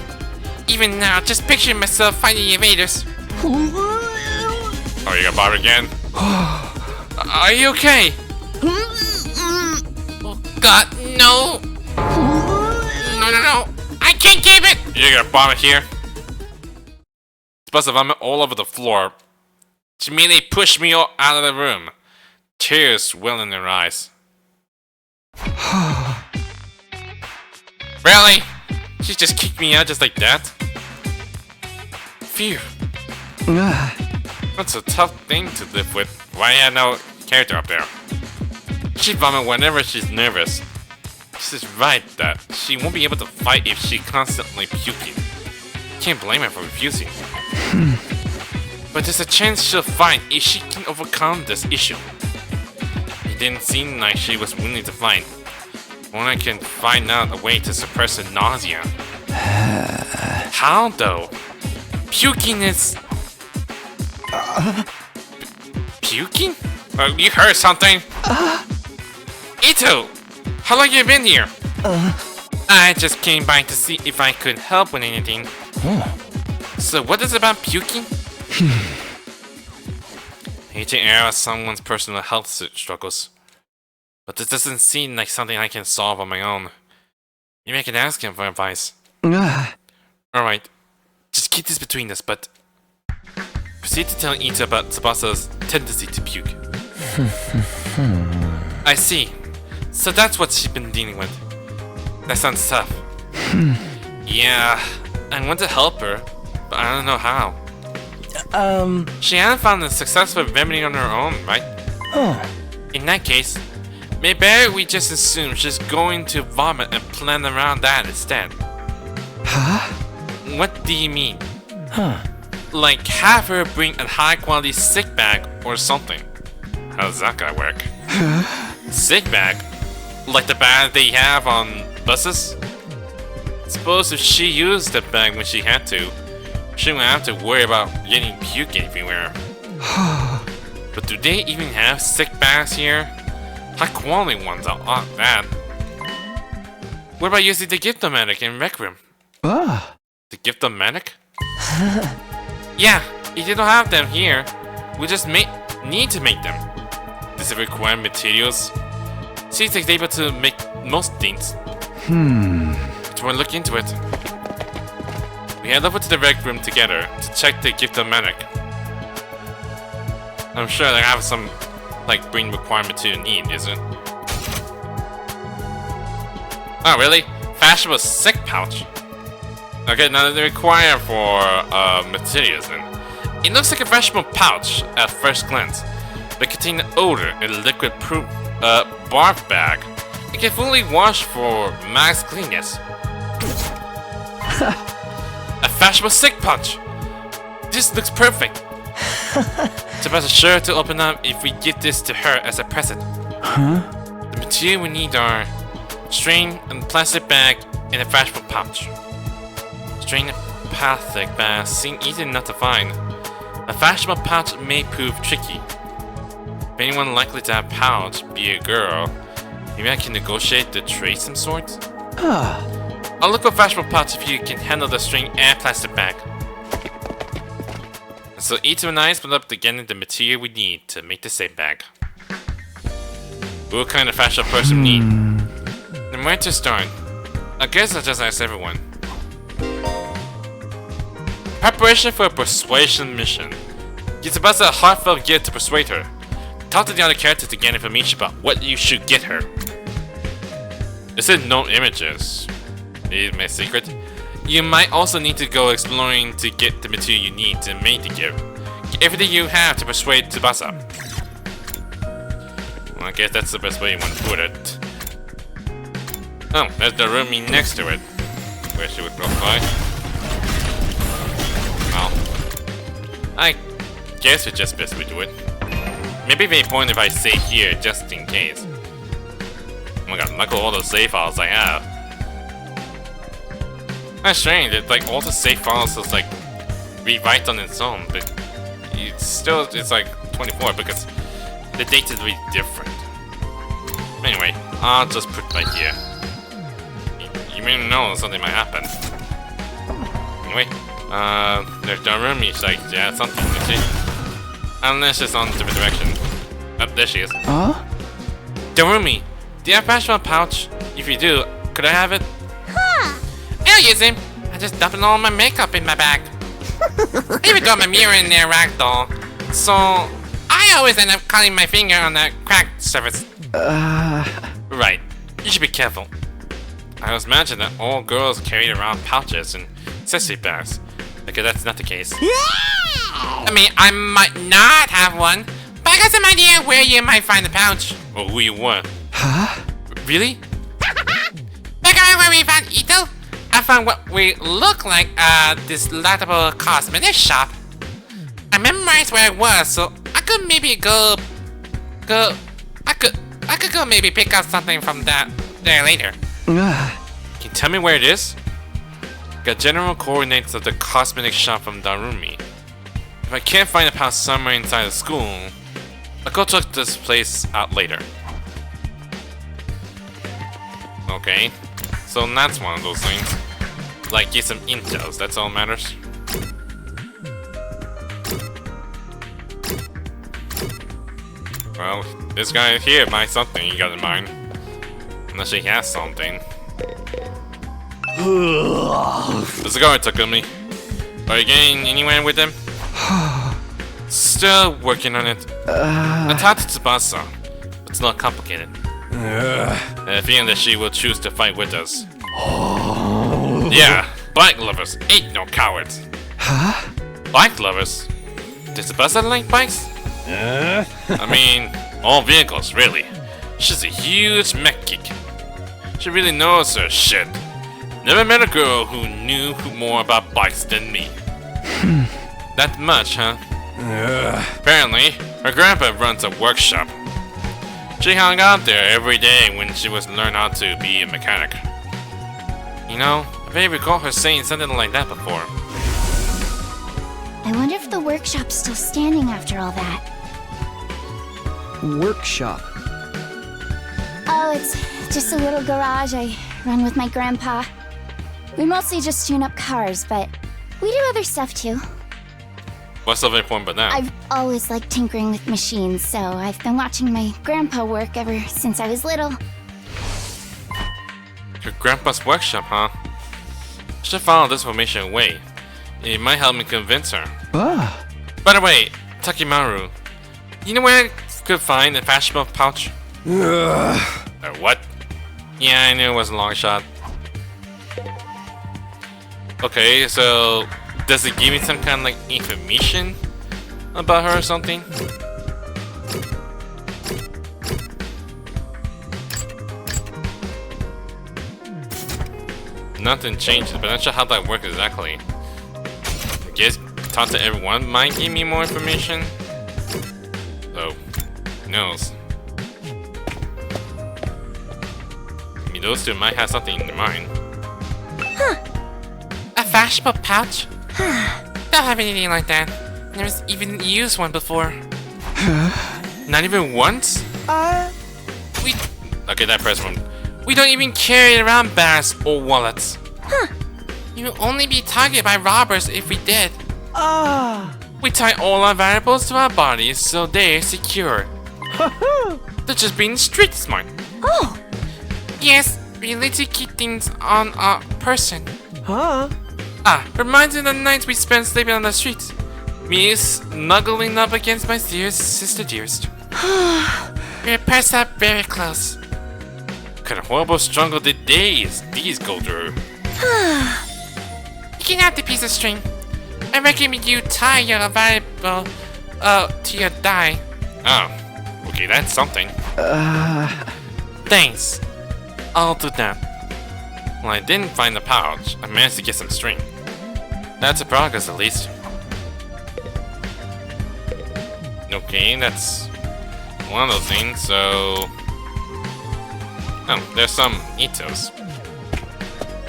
Even now, just picturing myself fighting the invaders. Oh, you got Bob again? Are you okay? Oh God, no! No! I can't keep it! You got Bob here? Tsubasa vomit all over the floor. She immediately pushed me out of the room. Tears well in her eyes. Really? She just kicked me out just like that? Phew. That's a tough thing to live with. Why had no character up there? She vomits whenever she's nervous. She's right that she won't be able to fight if she's constantly puking. Can't blame her for refusing. But there's a chance she'll fight if she can overcome this issue. It didn't seem like she was willing to fight. Only I can find out a way to suppress the nausea. How though? Puking is... Puking? You heard something? Ito! How long you been here? I just came by to see if I could help with anything. So what is it about puking? Hate to air out someone's personal health struggles, but this doesn't seem like something I can solve on my own. Maybe I can ask him for advice. Alright, just keep this between us, but proceed to tell Ito about Tsubasa's tendency to puke. I see. So that's what she's been dealing with. That sounds tough. Yeah, I want to help her, but I don't know how. She hasn't found a successful remedy on her own, right? In that case, maybe we just assume she's going to vomit and plan around that instead. What do you mean? Like have her bring a high quality sick bag or something. How's that gonna work? Sick bag? Like the bag they have on buses? Suppose if she used the bag when she had to, she wouldn't have to worry about getting puke everywhere. But do they even have sick bags here? High quality ones are not bad. What about using the gift-o-matic in Rec Room? The gift-o-matic? Yeah, if you don't have them here, we just need to make them. Does it require materials? Seems like they're able to make most things. But we'll look into it. We head over to the Rec Room together to check the gift-o-matic. I'm sure they have some, like, bring requirement to need, isn't it? Oh, really? Fashionable sick pouch. Okay, now they require for materials then. It looks like a fashionable pouch at first glance, but contains odor and liquid-proof barf bag. It can fully wash for max cleanness. A fashionable sick pouch. This looks perfect. It's sure to open up if we give this to her as a present. The material we need are string and plastic bag and a fashionable pouch. String and plastic bag seem easy enough to find. A fashionable pouch may prove tricky. If anyone likely to have a pouch be a girl, maybe I can negotiate the trade some sort? I'll look for a fashionable pouch if you can handle the string and plastic bag. And so Ito and I split up to get the material we need to make the safe bag. What kind of fashionable person we need? And where to start? I guess I'll just ask everyone. Preparation for a persuasion mission. Give Tsubasa a heartfelt gift to persuade her. Talk to the other characters to get information about what you should get her. It said no images. Is my secret? You might also need to go exploring to get the material you need to make the gift. Get everything you have to persuade Tsubasa. Well, I guess that's the best way you want to put it. Oh, there's the room next to it. Where she would go by. well, I guess it's just best we do it. Maybe it'd be a point if I stay here just in case. Oh my god, look at all those save files I have. That's strange, it's like all the save files is like rewrite on its own, but it's like 24 because the date is really different. Anyway, I'll just put it right here. You may know something might happen. Anyway, there's Darumi, she's like, yeah, something, is she? Unless it's on a different direction. Oh, there she is. Huh? Darumi, do you have a basketball pouch? If you do, could I have it? Huh. I'll use him. I just dumped all my makeup in my bag. I even got my mirror in there, ragdoll. So, I always end up cutting my finger on the cracked surface. Right, you should be careful. I always imagine that all girls carry around pouches and accessory bags. Okay, that's not the case. I mean, I might not have one, but I got some idea where you might find the pouch. Or who you were. Huh? Really? Back around where we found Ito, I found what we look like this delightful cosmetic shop. I memorized where it was, so I could maybe I could go maybe pick up something from there later. Can you tell me where it is? Got general coordinates of the cosmetic shop from Darumi. If I can't find a pouch somewhere inside the school, I'll go check this place out later. Okay, so that's one of those things. Like, get some intros, that's all that matters. Well, this guy here might something you got in mind. Unless he has something. The cigar took on me. Are you getting anywhere with him? Still working on it. I talked to Tsubasa, but it's not complicated. I have a feeling that she will choose to fight with us. Yeah, bike lovers ain't no cowards. Huh? Bike lovers? Does Tsubasa like bikes? I mean, all vehicles, really. She's a huge mech geek. She really knows her shit. Never met a girl who knew more about bikes than me. That much, huh? Apparently, her grandpa runs a workshop. She hung out there every day when she was learning how to be a mechanic. You know, I may recall her saying something like that before. I wonder if the workshop's still standing after all that. Workshop. Oh, it's just a little garage I run with my grandpa. We mostly just tune up cars, but we do other stuff too. What's so important about that? I've always liked tinkering with machines, so I've been watching my grandpa work ever since I was little. Your grandpa's workshop, huh? I should file this information away. It might help me convince her. Ah. By the way, Takimaru, you know where I could find a fashionable pouch? What? Yeah, I knew it was a long shot. Okay, so does it give me some kind of like information about her or something? Nothing changes, but I'm not sure how that works exactly. I guess talk to everyone might give me more information. So, who knows? I mean, those two might have something in their mind. A fashionable pouch? Don't have anything like that. Never even used one before. Not even once? We Okay, that press one. we don't even carry around bags or wallets. You will only be targeted by robbers if we did. We tie all our valuables to our bodies so they're secure. They're just being street smart. Yes, we need to keep things on our person. Huh? Reminds me of the nights we spent sleeping on the streets. Me snuggling up against my dearest sister dearest. We're pressed up very close. What kind of horrible struggle did these go through? You can have the piece of string. I recommend you tie your valuable to your thigh. Oh, okay, that's something. Thanks. I'll do that. Well, I didn't find the pouch. I managed to get some string. That's a progress at least. Okay, that's one of those things, so... Oh, there's some Itos.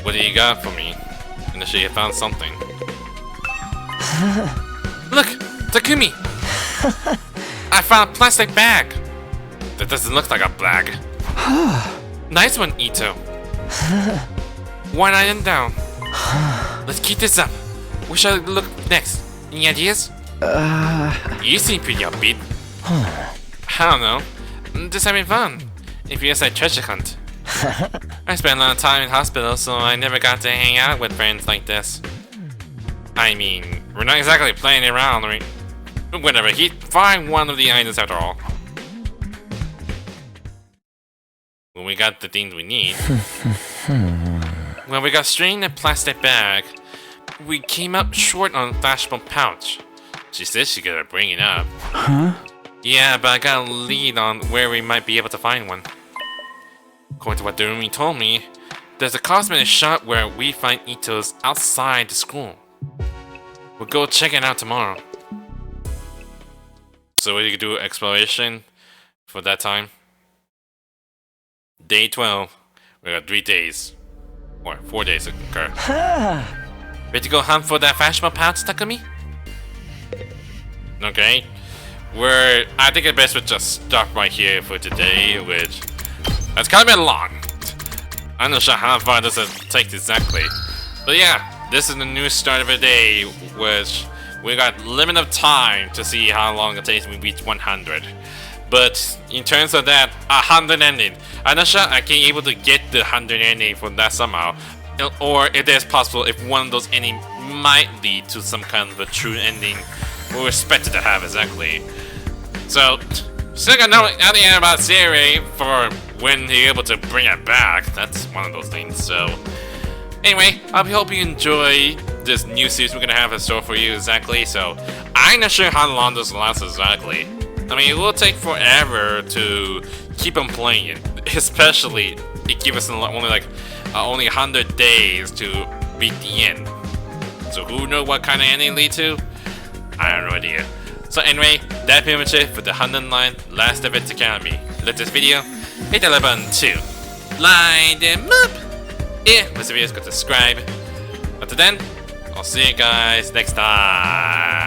What do you got for me? I'm sure you found something. Look! Takumi! I found a plastic bag! That doesn't look like a bag. Nice one, Ito. One item down. Let's keep this up. Where shall we look next? Any ideas? You seem pretty upbeat. I don't know. I'm just having fun. If you like treasure hunt. I spent a lot of time in hospital, so I never got to hang out with friends like this. I mean, we're not exactly playing around, right? But whatever, he'd find one of the items after all. When we got the things we need. When we got straight in the plastic bag, we came up short on flashbulb pouch. She said she could bring it up. Huh? Yeah, but I got a lead on where we might be able to find one. According to what the roomie told me, there's a cosmetic shop where we find Itos outside the school. We'll go check it out tomorrow. So we could do exploration for that time. Day 12. We got 3 days. Or 4 days to occur. Ready to go hunt for that flashbulb pouch, Takumi? Okay. I think it's best we just stop right here for today, which has kind of been long. I'm not sure how far this will take exactly. But yeah, this is the new start of a day, which we got limit of time to see how long it takes we reach 100. But in terms of that, 100 ending, I'm not sure I can able to get the 100 ending from that somehow. Or if it's possible, if one of those endings might lead to some kind of a true ending we're expected to have exactly. So, still got nothing about Siri for when you're able to bring it back. That's one of those things. So, anyway, I hope you enjoy this new series we're gonna have in store for you exactly. So, I'm not sure how long this lasts exactly. I mean, it will take forever to keep on playing it, especially it gives us only 100 days to beat the end. So who knows what kind of ending lead to? I have no idea. So anyway, that's pretty much it for the 109th Last Events Academy. Like this video, hit that like button too. Line them up! If this video is good, subscribe. Until then, I'll see you guys next time.